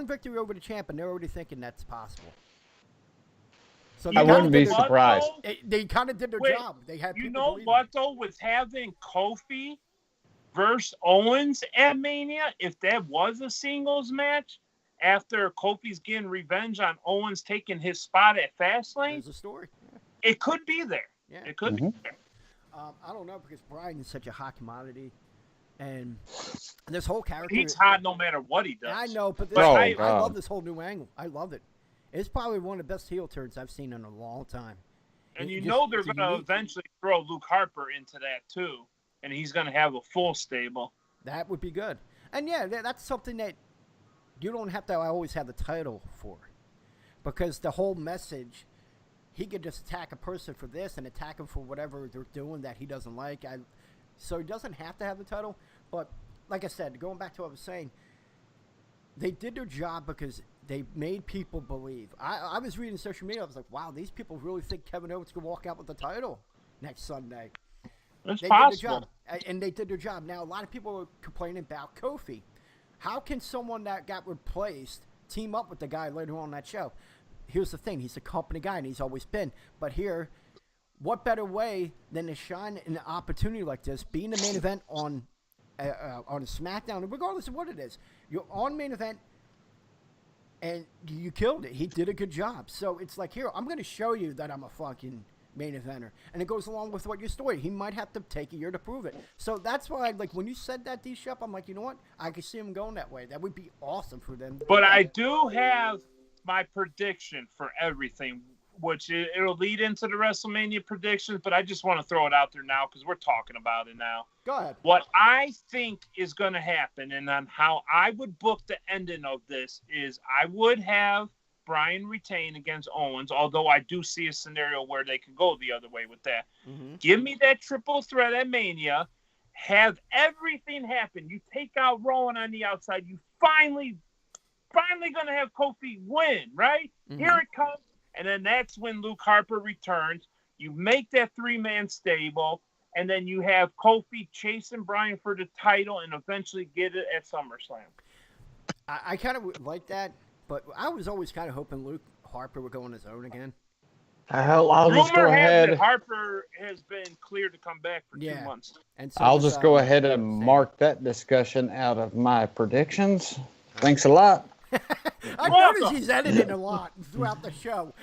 victory over the champ, and they're already thinking that's possible. So I wouldn't be surprised. They kind of did their job. They had. You know what though, with having Kofi versus Owens at Mania, if that was a singles match after Kofi's getting revenge on Owens taking his spot at FastLane, there's a story. Yeah. It could be there. Yeah. It could be there. I don't know, because Bryan is such a hot commodity, and this whole character. He's hot no matter what he does. I know, but I love this whole new angle. I love it. It's probably one of the best heel turns I've seen in a long time. And they're going to eventually throw Luke Harper into that too, and he's going to have a full stable. That would be good. And yeah, that's something that you don't have to always have the title for, because the whole message, he could just attack a person for this and attack him for whatever they're doing that he doesn't like. So he doesn't have to have the title. But like I said, going back to what I was saying, they did their job because they made people believe. I was reading social media. I was like, wow, these people really think Kevin Owens could walk out with the title next Sunday. It's possible. And they did their job. Now, a lot of people are complaining about Kofi. How can someone that got replaced team up with the guy later on that show? Here's the thing. He's a company guy, and he's always been. But here, what better way than to shine an opportunity like this, being the main event on a SmackDown, regardless of what it is. You're on main event, and you killed it. He did a good job. So it's like, here, I'm going to show you that I'm a fucking main eventer. And it goes along with what your story. He might have to take a year to prove it. So that's why, when you said that, Dshep, I'm like, you know what? I could see him going that way. That would be awesome for them. But I do have my prediction for everything, which it'll lead into the WrestleMania predictions, but I just want to throw it out there now because we're talking about it now. Go ahead. What I think is going to happen, and on how I would book the ending of this, is I would have Bryan retain against Owens, although I do see a scenario where they could go the other way with that. Mm-hmm. Give me that triple threat at Mania. Have everything happen. You take out Rowan on the outside. You finally going to have Kofi win, right? Mm-hmm. Here it comes. And then that's when Luke Harper returns. You make that 3-man stable, and then you have Kofi chasing Bryan for the title and eventually get it at SummerSlam. I kind of like that, but I was always kind of hoping Luke Harper would go on his own again. I'll just go ahead. That Harper has been cleared to come back for 2 months. And so I'll just go ahead and mark that discussion out of my predictions. Thanks a lot. I noticed he's edited a lot throughout the show.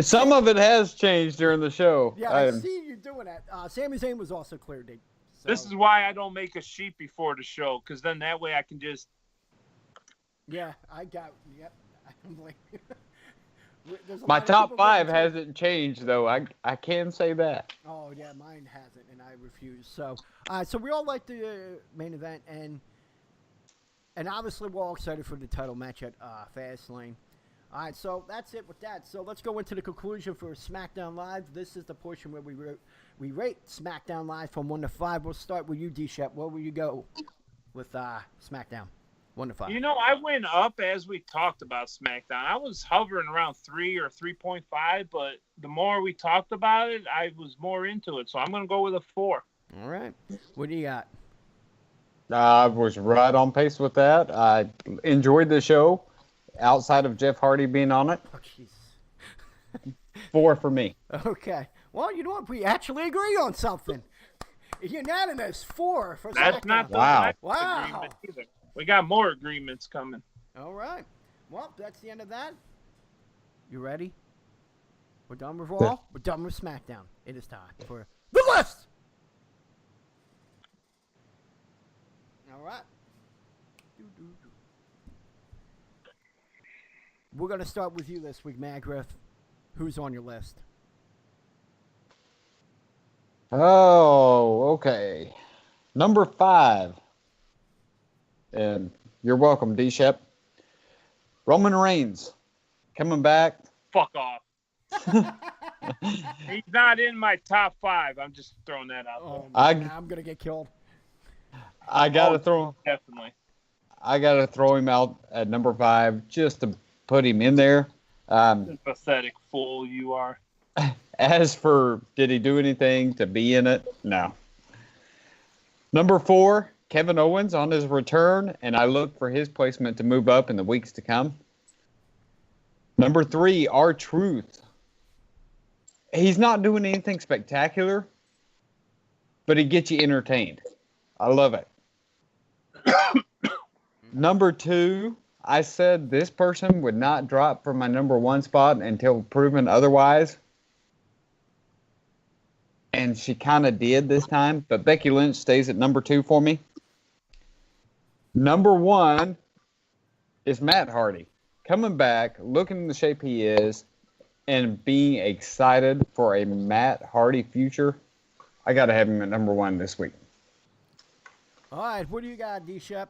Some of it has changed during the show. Yeah, I see you doing that. Sami Zayn was also cleared. So. This is why I don't make a sheet before the show, because then that way I can just... Yeah, I got... Yep. My top 5 hasn't changed, though. I can say that. Oh, yeah, mine hasn't, and I refuse. So we all like the main event, and obviously we're all excited for the title match at FastLane. All right, so that's it with that. So let's go into the conclusion for SmackDown Live. This is the portion where we rate SmackDown Live from 1 to 5. We'll start with you, Dshep. Where will you go with SmackDown? 1 to 5. I went up as we talked about SmackDown. I was hovering around 3 or 3.5, but the more we talked about it, I was more into it. So I'm going to go with a 4. All right. What do you got? I was right on pace with that. I enjoyed the show. outside of Jeff Hardy being on it. Oh, jeez. 4 for me. Okay. Well, you know what? We actually agree on something. Unanimous 4 for That's SmackDown. not the Wow. last Wow. agreement either. We got more agreements coming. All right. Well, that's the end of that. You ready? We're done with Raw. We're done with SmackDown. It is time for the list. All right. We're going to start with you this week, Madgriff. Who's on your list? Oh, okay. Number 5. And you're welcome, Dshep. Roman Reigns coming back. Fuck off. He's not in my top 5. I'm just throwing that out there. Oh, I- I'm going to get killed. I gotta Oh, throw. Definitely. I gotta throw him out at number 5 just to put him in there. Pathetic fool you are. As for did he do anything to be in it? No. Number 4, Kevin Owens on his return, and I look for his placement to move up in the weeks to come. Number 3, R-Truth. He's not doing anything spectacular, but he gets you entertained. I love it. Number 2, I said this person would not drop from my number 1 spot until proven otherwise. And she kind of did this time, but Becky Lynch stays at number 2 for me. Number 1 is Matt Hardy. Coming back, looking in the shape he is, and being excited for a Matt Hardy future. I got to have him at number 1 this week. All right. What do you got, Dshep?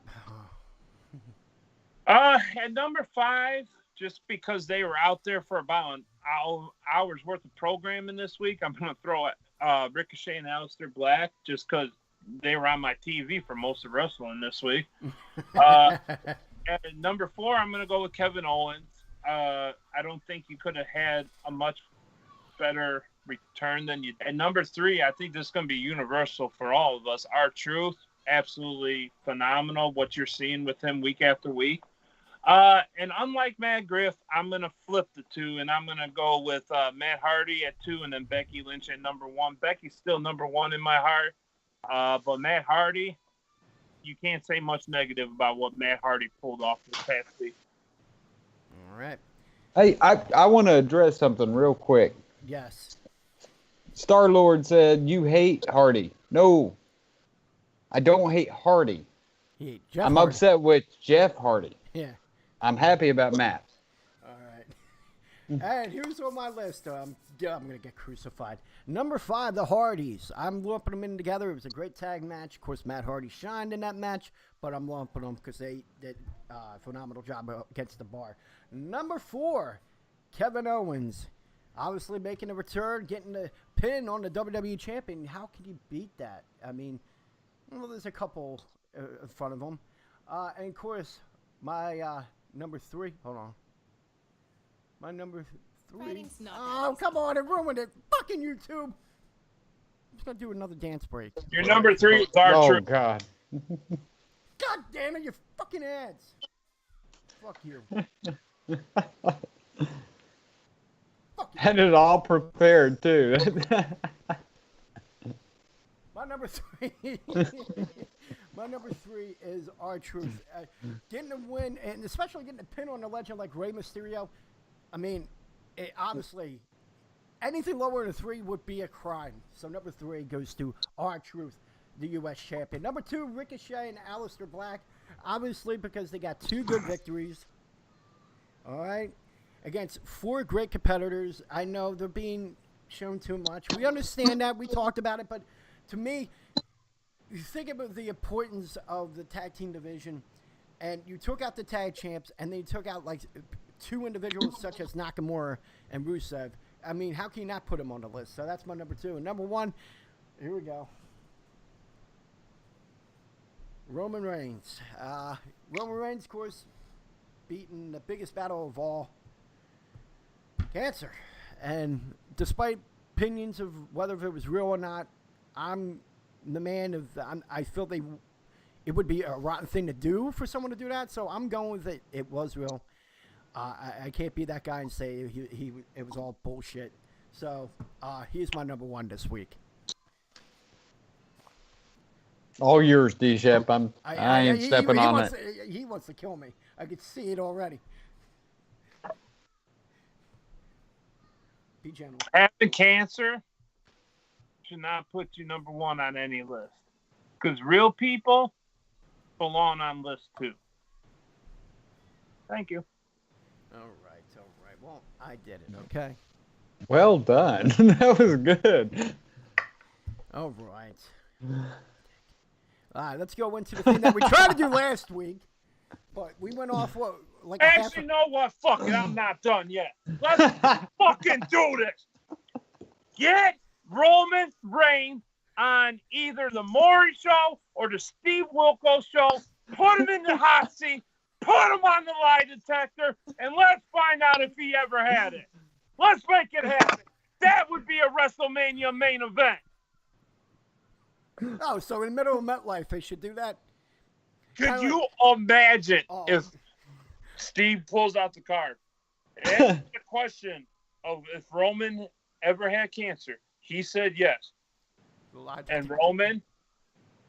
At number 5, just because they were out there for about an hour's worth of programming this week, I'm going to throw Ricochet and Aleister Black just because they were on my TV for most of wrestling this week. At number 4, I'm going to go with Kevin Owens. I don't think you could have had a much better return than you. At number 3, I think this is going to be universal for all of us. R-Truth, absolutely phenomenal what you're seeing with him week after week. And unlike Madgriff, I'm going to flip the 2, and I'm going to go with Matt Hardy at 2 and then Becky Lynch at number 1. Becky's still number 1 in my heart. But Matt Hardy, you can't say much negative about what Matt Hardy pulled off this past week. All right. Hey, I want to address something real quick. Yes. Star-Lord said, you hate Hardy. No, I don't hate Hardy. Jeff I'm Hardy. upset with Jeff Hardy. Yeah. I'm happy about Matt. All right. All right, here's on my list. I'm going to get crucified. Number 5, the Hardys. I'm lumping them in together. It was a great tag match. Of course, Matt Hardy shined in that match, but I'm lumping them because they did a phenomenal job against the bar. Number 4, Kevin Owens. Obviously making a return, getting the pin on the WWE Champion. How can you beat that? I mean, well, there's a couple in front of him. And, of course, my number 3. Hold on. My number 3. Writing's not Oh, come on. It ruined it. Fucking YouTube. I'm just going to do another dance break. Your number 3 is Oh, R-Truth. God. God damn it, you fucking ads. Fuck you. Had it all prepared, too. My number 3. My number 3 is R-Truth. Getting a win, and especially getting a pin on a legend like Rey Mysterio. I mean, obviously, anything lower than 3 would be a crime. So number 3 goes to R-Truth, the U.S. champion. Number 2, Ricochet and Aleister Black. Obviously, because they got 2 good victories. All right? Against 4 great competitors. I know they're being shown too much. We understand that. We talked about it. But to me, you think about the importance of the tag team division, and you took out the tag champs, and then you took out like 2 individuals such as Nakamura and Rusev. I mean, how can you not put them on the list? So that's my number 2. And number 1, here we go. Roman Reigns. Roman Reigns, of course, beaten the biggest battle of all, cancer. And despite opinions of whether it was real or not, I'm the man of. I feel it would be a rotten thing to do for someone to do that. So I'm going with it. It was real. I can't be that guy and say it was all bullshit. So he's my number one this week. All yours, Dshep. I ain't stepping on it. He wants to kill me. I could see it already. Be gentle. Having cancer should not put you number one on any list. Because real people belong on list 2. Thank you. All right. Well, I did it, okay? Well done. That was good. All right. All right, let's go into the thing that we tried to do last week, but we went off, like Actually, know what? Fuck it. I'm not done yet. Let's fucking do this. Get Roman Reigns on either the Maury show or the Steve Wilkos show. Put him in the hot seat. Put him on the lie detector, and let's find out if he ever had it. Let's make it happen. That would be a WrestleMania main event. Oh, so in the middle of MetLife, they should do that? Could you imagine if Steve pulls out the card? Answer the question of if Roman ever had cancer. He said yes. And Roman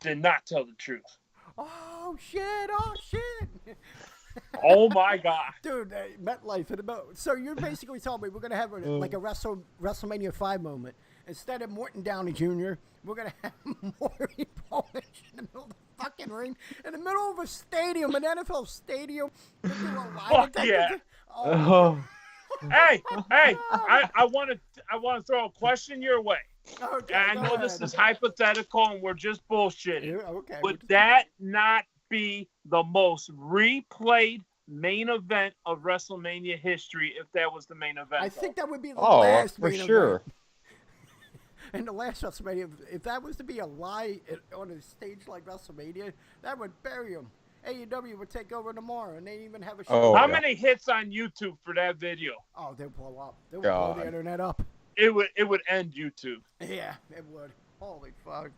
did not tell the truth. Oh, shit. Oh, my God. Dude, MetLife in the middle. So you're basically telling me we're going to have like a WrestleMania 5 moment. Instead of Morton Downey Jr., we're going to have Maury Povich in the middle of the fucking ring, in the middle of a stadium, an NFL stadium. Fuck yeah. Hey, I want to throw a question your way. Okay, I know this is hypothetical and we're just bullshitting. Okay. Would that not be the most replayed main event of WrestleMania history if that was the main event? I think that would be the last for main sure. event. And the last WrestleMania, if that was to be a lie on a stage like WrestleMania, that would bury him. AEW would take over tomorrow, and they even have a show. How many hits on YouTube for that video? Oh, they'll blow up. They'll blow the internet up. It would end YouTube. Yeah, it would. Holy fuck.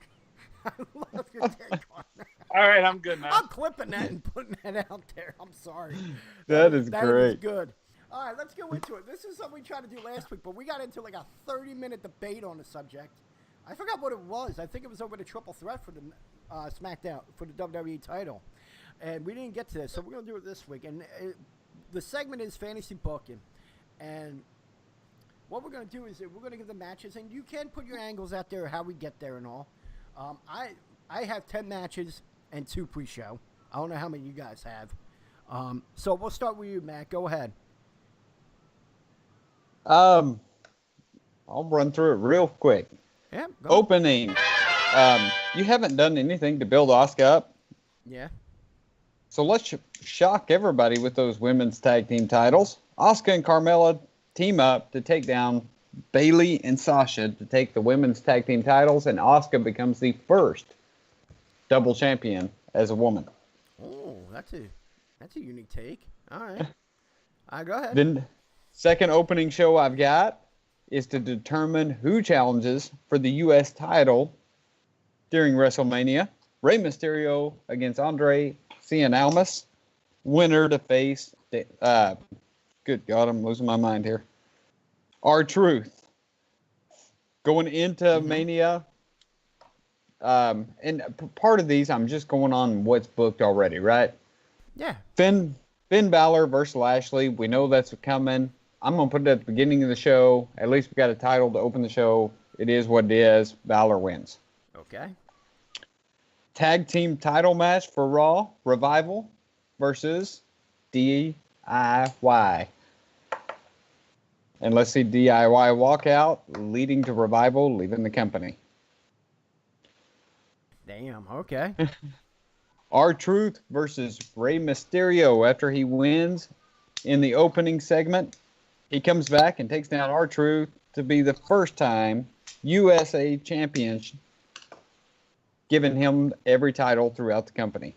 I love your take on that. All right, I'm good now. I'm clipping that and putting that out there. I'm sorry. That is That great. is good. All right, let's go into it. This is something we tried to do last week, but we got into like a 30-minute debate on the subject. I forgot what it was. I think it was over the triple threat for the Smackdown, for the WWE title. And we didn't get to this, so we're going to do it this week. And the segment is fantasy booking. And what we're going to do is we're going to give the matches, and you can put your angles out there, how we get there and all. I have 10 matches and 2 pre-show. I don't know how many you guys have. So we'll start with you, Matt. Go ahead. I'll run through it real quick. Yeah. Go. Opening. You haven't done anything to build Asuka up. Yeah. So let's shock everybody with those women's tag team titles. Asuka and Carmella team up to take down Bayley and Sasha to take the women's tag team titles, and Asuka becomes the first double champion as a woman. Oh, that's a unique take. All right. Go ahead. Then, second opening show I've got is to determine who challenges for the U.S. title during WrestleMania. Rey Mysterio against Andre Cien Almas. Winner to face, good God, I'm losing my mind here. R-Truth. Going into Mania. And part of these, I'm just going on what's booked already, right? Yeah. Finn Balor versus Lashley. We know that's coming. I'm going to put it at the beginning of the show. At least we got a title to open the show. It is what it is. Balor wins. Okay. Tag team title match for Raw. Revival versus DIY. And let's see DIY walk out, leading to Revival leaving the company. Damn. Okay. R-Truth versus Rey Mysterio. After he wins in the opening segment, he comes back and takes down R-Truth to be the first time USA champion, giving him every title throughout the company.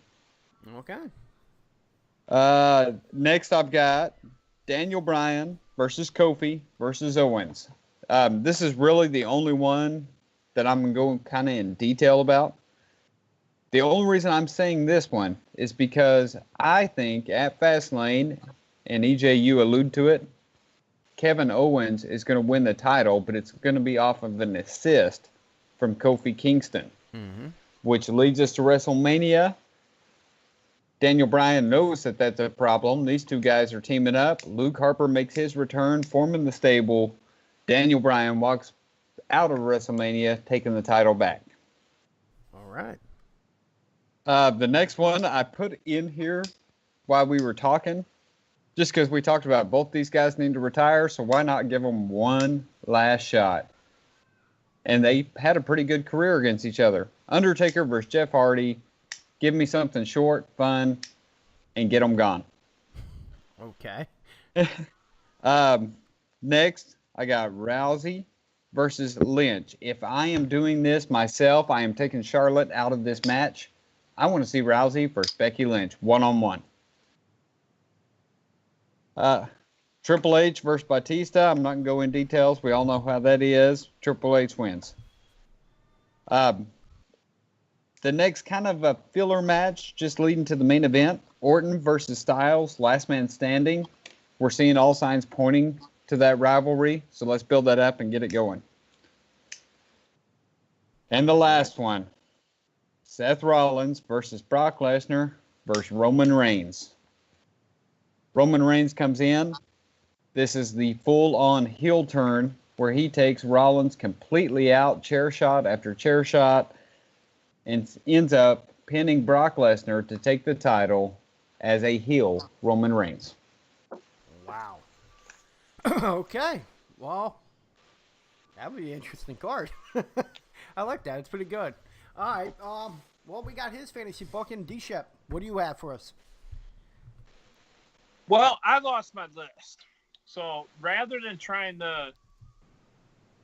Okay. Next, I've got Daniel Bryan versus Kofi versus Owens. This is really the only one that I'm going kind of in detail about. The only reason I'm saying this one is because I think at FastLane, and EJ, you allude to it, Kevin Owens is going to win the title, but it's going to be off of an assist from Kofi Kingston, which leads us to WrestleMania. Daniel Bryan knows that that's a problem. These two guys are teaming up. Luke Harper makes his return, forming the stable. Daniel Bryan walks out of WrestleMania, taking the title back. All right. The next one I put in here while we were talking, just because we talked about both these guys need to retire, so why not give them one last shot? And they had a pretty good career against each other. Undertaker versus Jeff Hardy. Give me something short, fun, and get them gone. Okay. Next, I got Rousey versus Lynch. If I am doing this myself, I am taking Charlotte out of this match. I want to see Rousey versus Becky Lynch, one-on-one. Triple H versus Batista. I'm not going to go in details. We all know how that is. Triple H wins. The next kind of a filler match, just leading to the main event, Orton versus Styles, last man standing. We're seeing all signs pointing to that rivalry, so let's build that up and get it going. And the last one, Seth Rollins versus Brock Lesnar versus Roman Reigns. Roman Reigns comes in. This is the full-on heel turn where he takes Rollins completely out, chair shot after chair shot, and ends up pinning Brock Lesnar to take the title as a heel Roman Reigns. Wow. Okay. Well, that would be an interesting card. I like that. It's pretty good. All right. Well, we got his fantasy book in Dshep. What do you have for us? Well, I lost my list. So rather than trying to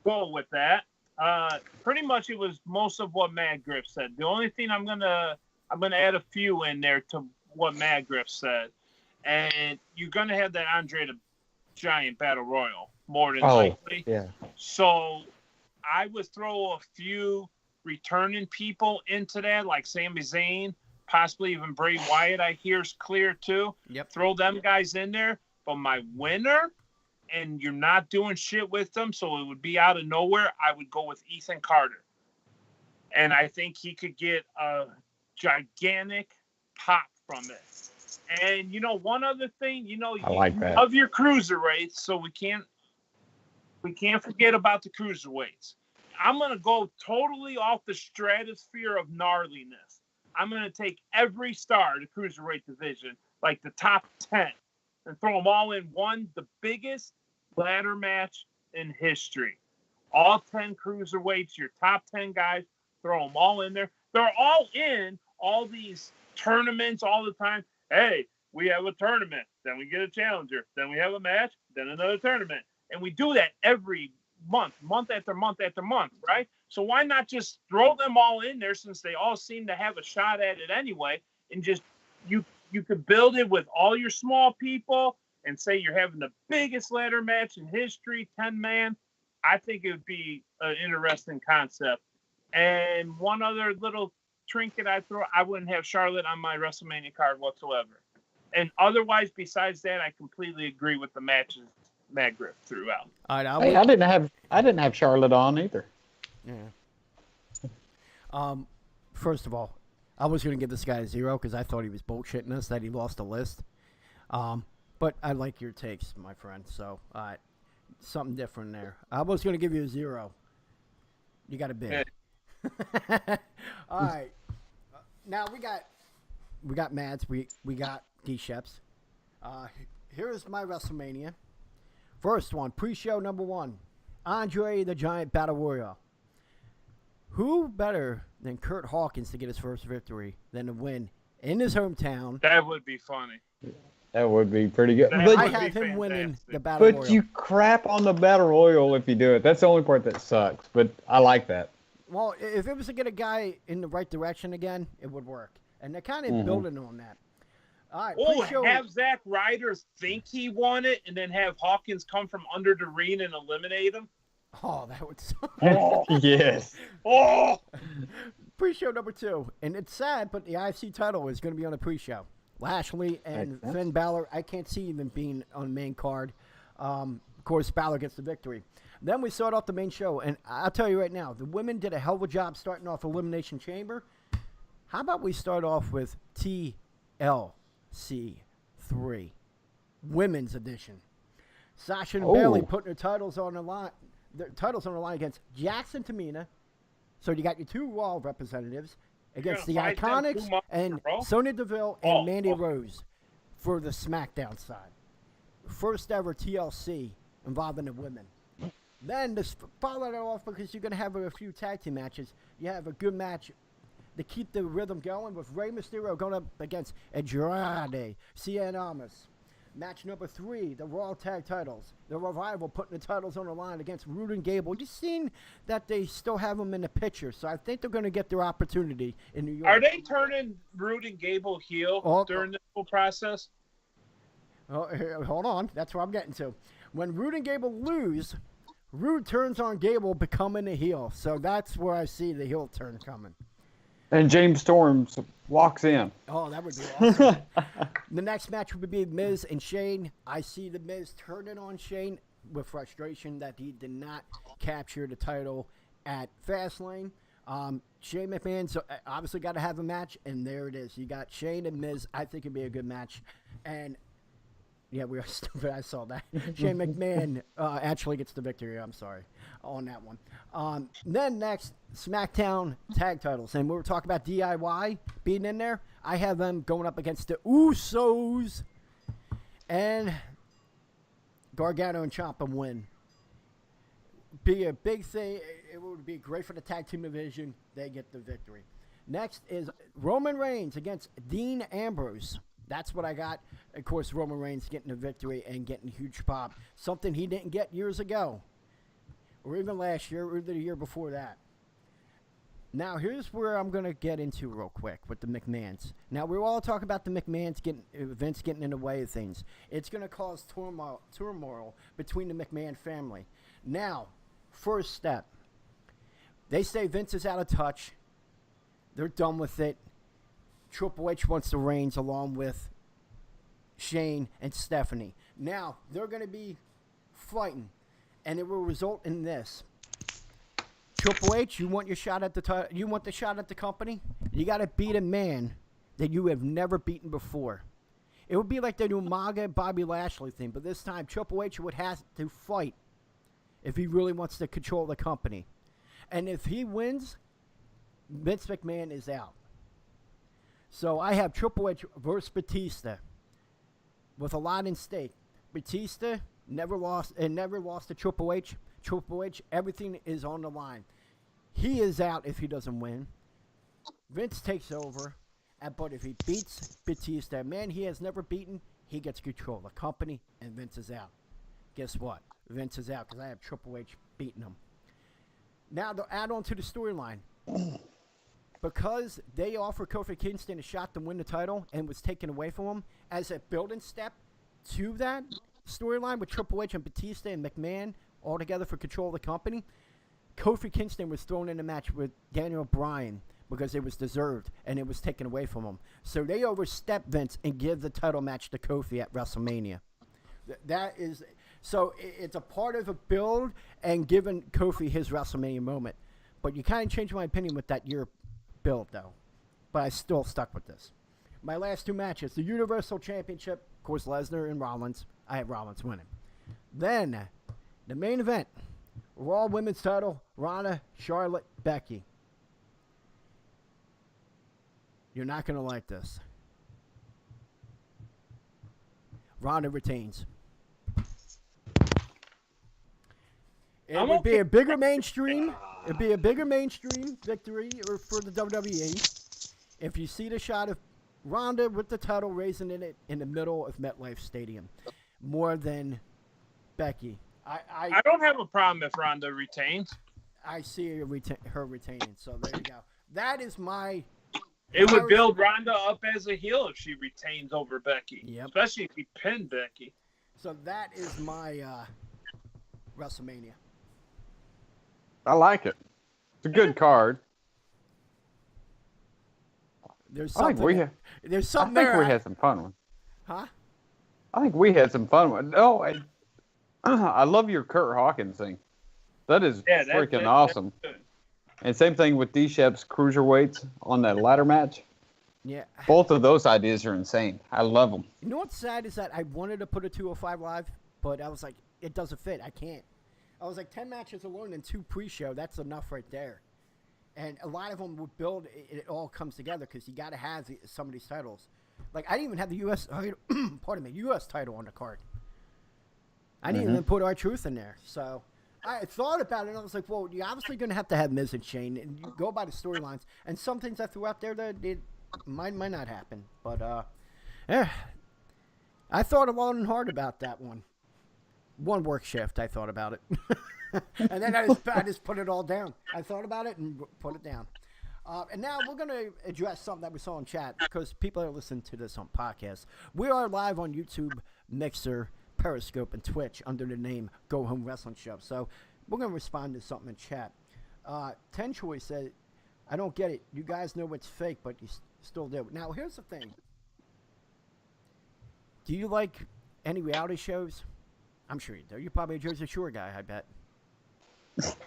go with that, pretty much it was most of what Madgriff said. The only thing I'm gonna add a few in there to what Madgriff said, and you're gonna have that Andre the Giant Battle Royal more than likely. Yeah. So I would throw a few returning people into that, like Sami Zayn, possibly even Bray Wyatt. I hear is clear too. Yep. Throw them guys in there, but my winner. And you're not doing shit with them, so it would be out of nowhere, I would go with Ethan Carter. And I think he could get a gigantic pop from it. And, one other thing, I like that. Of your cruiserweights, so we can't forget about the cruiserweights. I'm going to go totally off the stratosphere of gnarliness. I'm going to take every star of the cruiserweight division, like the top 10, and throw them all in one, the biggest ladder match in history. All 10 cruiserweights, your top 10 guys, throw them all in there. They're all in all these tournaments all the time. Hey, we have a tournament, then we get a challenger, then we have a match, then another tournament. And we do that every month after month after month, right? So why not just throw them all in there, since they all seem to have a shot at it anyway, and just you could build it with all your small people and say you're having the biggest ladder match in history, 10-man. I think it would be an interesting concept. And one other little trinket I throw, I wouldn't have Charlotte on my WrestleMania card whatsoever. And otherwise, besides that, I completely agree with the matches Madgriff threw out. All right, Hey, I didn't have Charlotte on either. Yeah. First of all, I was going to give this guy a 0 because I thought he was bullshitting us that he lost the list. But I like your takes, my friend. So, something different there. I was going to give you a 0. You got a bid. All right. Now we got Mads. We got Dshep's. Here's my WrestleMania. First one, pre-show number 1, Andre the Giant Battle Royal. Who better than Kurt Hawkins to get his first victory than to win in his hometown? That would be funny. That would be pretty good. That But, I would have be him winning fantastic. the Battle but Royal. you crap on the Battle Royal if you do it. That's the only part that sucks. But I like that. Well, if it was to get a guy in the right direction again, it would work. And they're kind of building on that. All right, Oh, pre-show. have Zack Ryder think he won it, and then have Hawkins come from under the ring and eliminate him. Oh, that would suck. Oh, Yes. oh. Pre-show number 2. And it's sad, but the IFC title is going to be on the pre-show. Lashley and Makes sense. Finn Balor, I can't see even being on the main card. Of course, Balor gets the victory. Then we start off the main show, and I'll tell you right now, the women did a hell of a job starting off Elimination Chamber. How about we start off with TLC3, Women's Edition. Sasha and Bayley putting their titles on the line. Their titles on the line against Jackson Tamina. So you got your two Raw representatives against the Iconics and Sonya Deville and Mandy Rose for the SmackDown side. First ever TLC involving the women. Then to follow that off, because you're going to have a few tag team matches, you have a good match to keep the rhythm going with Rey Mysterio going up against Andrade Cien Almas. Match number 3, the Raw Tag Titles. The Revival putting the titles on the line against Rude and Gable. You've seen that they still have them in the picture, so I think they're going to get their opportunity in New York. Are they turning Rude and Gable heel during this whole process? Oh, hold on. That's what I'm getting to. When Rude and Gable lose, Rude turns on Gable, becoming a heel. So that's where I see the heel turn coming. And James Storms walks in. Oh, that would be awesome. The next match would be Miz and Shane. I see the Miz turning on Shane with frustration that he did not capture the title at Fastlane. Shane McMahon's obviously got to have a match, and there it is. You got Shane and Miz. I think it'd be a good match. And yeah, we are stupid. I saw that. Shane McMahon actually gets the victory. I'm sorry on that one. Then next, SmackDown tag titles. And we were talking about DIY being in there. I have them going up against the Usos. And Gargano and Ciampa win. Be a big thing. It would be great for the tag team division. They get the victory. Next is Roman Reigns against Dean Ambrose. That's what I got. Of course, Roman Reigns getting a victory and getting a huge pop. Something he didn't get years ago. Or even last year, or the year before that. Now, here's where I'm going to get into real quick with the McMahons. Now, we're all talking about the McMahons Vince getting in the way of things. It's going to cause turmoil between the McMahon family. Now, first step. They say Vince is out of touch. They're done with it. Triple H wants the reins along with Shane and Stephanie. Now, they're going to be fighting, and it will result in this. Triple H, you want your shot at the you want the shot at the company? You got to beat a man that you have never beaten before. It would be like the new MAGA Bobby Lashley thing, but this time Triple H would have to fight if he really wants to control the company. And if he wins, Vince McMahon is out. So I have Triple H versus Batista with a lot in stake. Batista never lost to Triple H. Triple H, everything is on the line. He is out if he doesn't win. Vince takes over, but if he beats Batista, a man he has never beaten, he gets control of the company, and Vince is out. Guess what? Vince is out because I have Triple H beating him. Now to add on to the storyline. Because they offered Kofi Kingston a shot to win the title and was taken away from him, as a building step to that storyline with Triple H and Batista and McMahon all together for control of the company, Kofi Kingston was thrown in a match with Daniel Bryan because it was deserved and it was taken away from him. So they overstepped Vince and give the title match to Kofi at WrestleMania. That is, so it's a part of a build and giving Kofi his WrestleMania moment. But you kind of changed my opinion with that year build, though. But I still stuck with this. My last two matches, the Universal Championship, of course, Lesnar and Rollins. I have Rollins winning. Then, the main event, Raw Women's title, Ronda, Charlotte, Becky. You're not going to like this. Ronda retains. It would be a bigger mainstream. It'd be a bigger mainstream victory for the WWE if you see the shot of Ronda with the title raising it in the middle of MetLife Stadium, more than Becky. I don't have a problem if Ronda retains. I see her retaining. So there you go. That is my. It would build Ronda up as a heel if she retains over Becky. Yep. Especially if he pinned Becky. So that is my WrestleMania. I like it. It's a good card. There's I think something. we There's I something think there. we had some fun with. Huh? I think we had some fun with. No, I love your Kurt Hawkins thing. That is freaking awesome. That's good. And same thing with Dshep's cruiserweights on that ladder match. Yeah. Both of those ideas are insane. I love them. You know what's sad is that I wanted to put a 205 live, but I was like, it doesn't fit. I can't. I was like, 10 matches alone and 2 pre-show. That's enough right there. And a lot of them would build. It all comes together because you got to have some of these titles. Like I didn't even have the U.S. Pardon me, U.S. title on the card. I didn't even put R-Truth in there. So I thought about it, and I was like, well, you're obviously going to have Miz and Shane, and you go by the storylines. And some things I threw out there that it might not happen. But, yeah, I thought long and hard about that one. One work shift, I thought about it. And then I just put it all down. I thought about it and put it down. And now we're going to address something that we saw in chat because people are listening to this on podcasts. We are live on YouTube, Mixer, Periscope, and Twitch under the name Go Home Wrestling Show. So we're going to respond to something in chat. Ten Choice said, I don't get it. You guys know it's fake, but you still do. Now, here's the thing. Do you like any reality shows? I'm sure you do. You're probably a Jersey Shore guy, I bet.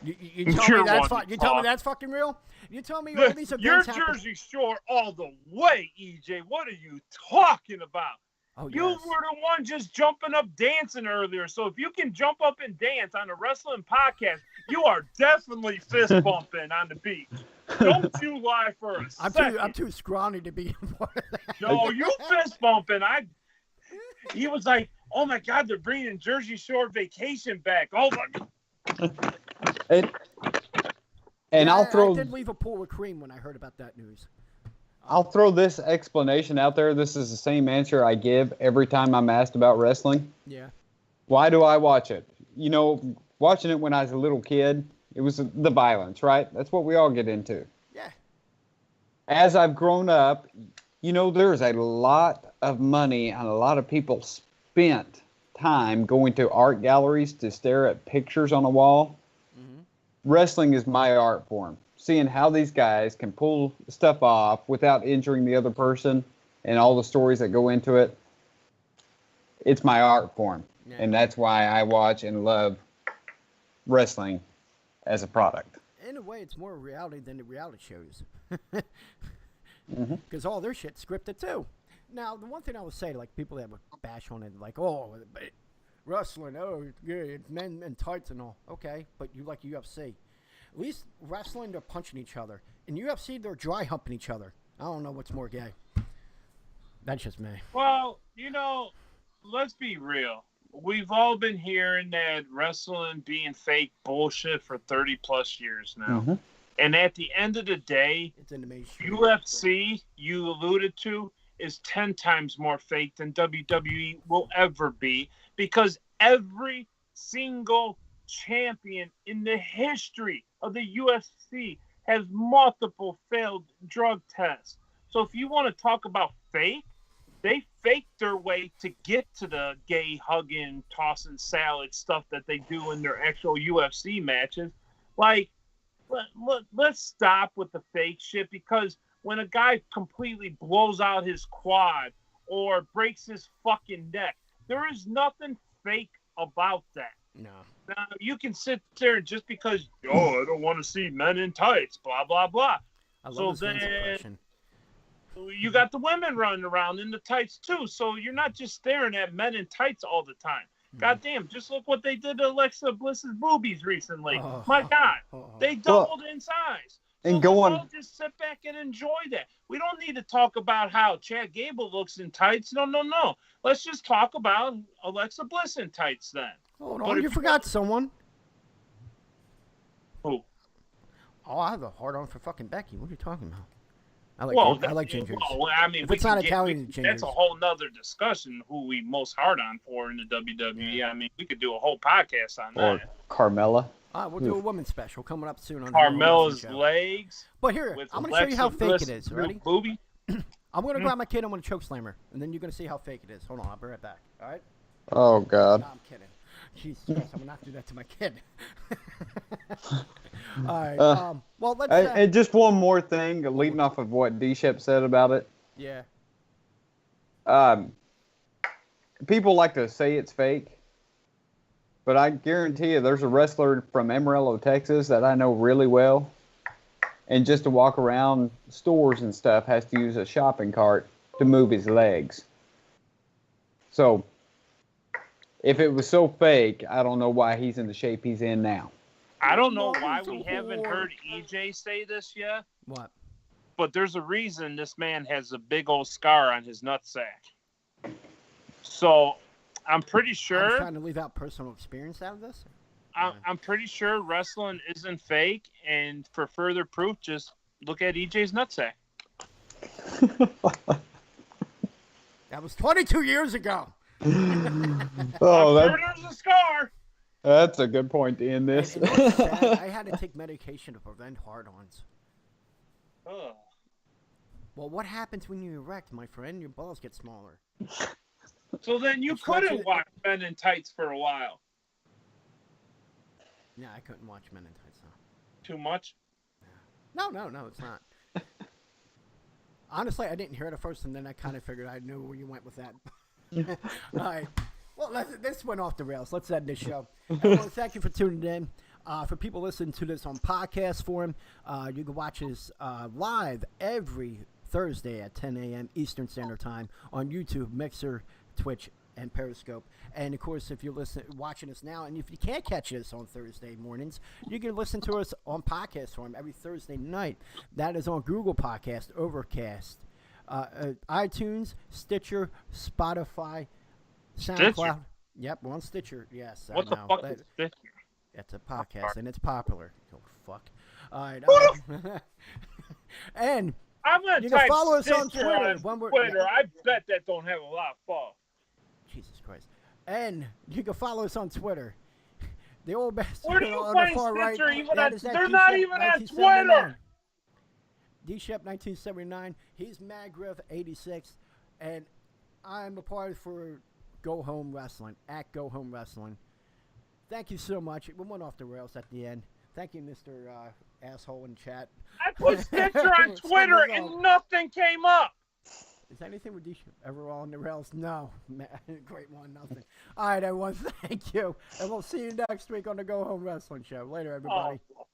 You tell me that's you tell me that's fucking real? You tell me all these events You're happen. Jersey Shore all the way, EJ. What are you talking about? Oh, You yes. were the one just jumping up dancing earlier. So if you can jump up and dance on a wrestling podcast, you are definitely fist bumping on the beat. Don't you lie for a second. I'm too scrawny to be part of that. No, you fist bumping. He was like, oh my God, they're bringing Jersey Shore Vacation back. Oh my. And Yeah, I did leave a pool with cream when I heard about that news. I'll throw this explanation out there. This is the same answer I give every time I'm asked about wrestling. Yeah. Why do I watch it? You know, watching it when I was a little kid, it was the violence, right? That's what we all get into. Yeah. As I've grown up, you know, there's a lot of money and a lot of people spent time going to art galleries to stare at pictures on a wall. Mm-hmm. Wrestling is my art form. Seeing how these guys can pull stuff off without injuring the other person and all the stories that go into it. It's my art form. Yeah. And that's why I watch and love wrestling as a product. In a way, it's more reality than the reality shows. Because all their shit's scripted too. Now, the one thing I would say, like people that would bash on it, like, oh, wrestling, oh, yeah, it's men in tights and all. Okay, but you like UFC. At least wrestling, they're punching each other. In UFC, they're dry humping each other. I don't know what's more gay. That's just me. Well, you know, let's be real. We've all been hearing that wrestling being fake bullshit for 30 plus years now. Mm-hmm. And at the end of the day, it's in the mainstream. UFC, you alluded to, is 10 times more fake than WWE will ever be because every single champion in the history of the UFC has multiple failed drug tests. So if you want to talk about fake, they faked their way to get to the gay hugging, tossing salad stuff that they do in their actual UFC matches. Like, let's stop with the fake shit because when a guy completely blows out his quad or breaks his fucking neck, there is nothing fake about that. No. Now, you can sit there just because, I don't want to see men in tights, blah, blah, blah. I love so this impression. You got the women running around in the tights, too. So you're not just staring at men in tights all the time. Goddamn, just look what they did to Alexa Bliss's boobies recently. My God, they doubled in size. And go on. Let's just sit back and enjoy that. We don't need to talk about how Chad Gable looks in tights. No. Let's just talk about Alexa Bliss in tights then. Hold on, you forgot someone. Who? Oh, I have a hard on for fucking Becky. What are you talking about? I like gingers. Well, I mean, if it's not Italian gingers. That's a whole nother discussion. Who we most hard on for in the WWE? Yeah. I mean, we could do a whole podcast on that. Or Carmella. We'll do a women's special coming up soon on Carmella's legs. But here, I'm going to show you how fake it is. Ready? Booby. I'm going to grab my kid. I'm going to choke slam her, and then you're going to see how fake it is. Hold on, I'll be right back. All right? Oh God. No, I'm kidding. Jesus Christ, I'm not do that to my kid. All right. Well, let's. And just one more thing, leading off of what Dshep said about it. Yeah. People like to say it's fake, but I guarantee you there's a wrestler from Amarillo, Texas that I know really well, and just to walk around stores and stuff has to use a shopping cart to move his legs. So, if it was so fake, I don't know why he's in the shape he's in now. I don't know why we haven't heard EJ say this yet. What? But there's a reason this man has a big old scar on his nutsack. So, I'm pretty sure. I'm trying to leave out personal experience out of this. I'm pretty sure wrestling isn't fake, and for further proof, just look at EJ's nutsack. That was 22 years ago. Oh, Sure there's a scar. That's a good point to end this. And what's sad, I had to take medication to prevent hard-ons. Ugh. Well, what happens when you erect, my friend? Your balls get smaller. So then you couldn't watch Men in Tights for a while. Yeah, I couldn't watch Men in Tights. No. Too much? No, it's not. Honestly, I didn't hear it at first, and then I kind of figured I knew where you went with that. All right. Well, this went off the rails. Let's end this show. Everyone, thank you for tuning in. For people listening to this on podcast form, you can watch us live every Thursday at 10 a.m. Eastern Standard Time on YouTube, Mixer, Twitch, and Periscope. And, of course, if you're watching us now, and if you can't catch us on Thursday mornings, you can listen to us on podcast form every Thursday night. That is on Google Podcast, Overcast, iTunes, Stitcher, Spotify, SoundCloud. Stitcher? Yep, we're on Stitcher. Yes, What I know. the fuck is Stitcher? It's a podcast, and it's popular. Oh, fuck. All right. And I'm going you to can type follow us on Stitcher Twitter. on Twitter. I bet that don't have a lot of follow. Jesus Christ. And you can follow us on Twitter. The old bastard Where do you on find the far Stitcher right. even that on- is at they're not Dshep even at 1979. Twitter. Dshep 1979. He's Madgriff 86. And I'm a part for Go Home Wrestling, at Go Home Wrestling. Thank you so much. We went off the rails at the end. Thank you, Mr. Asshole in chat. I put Stitcher on Twitter and nothing came up. Is anything with Dshep ever on the rails? No. Great one, nothing. All right, everyone. Thank you. And we'll see you next week on the Go Home Wrestling Show. Later, everybody. Oh,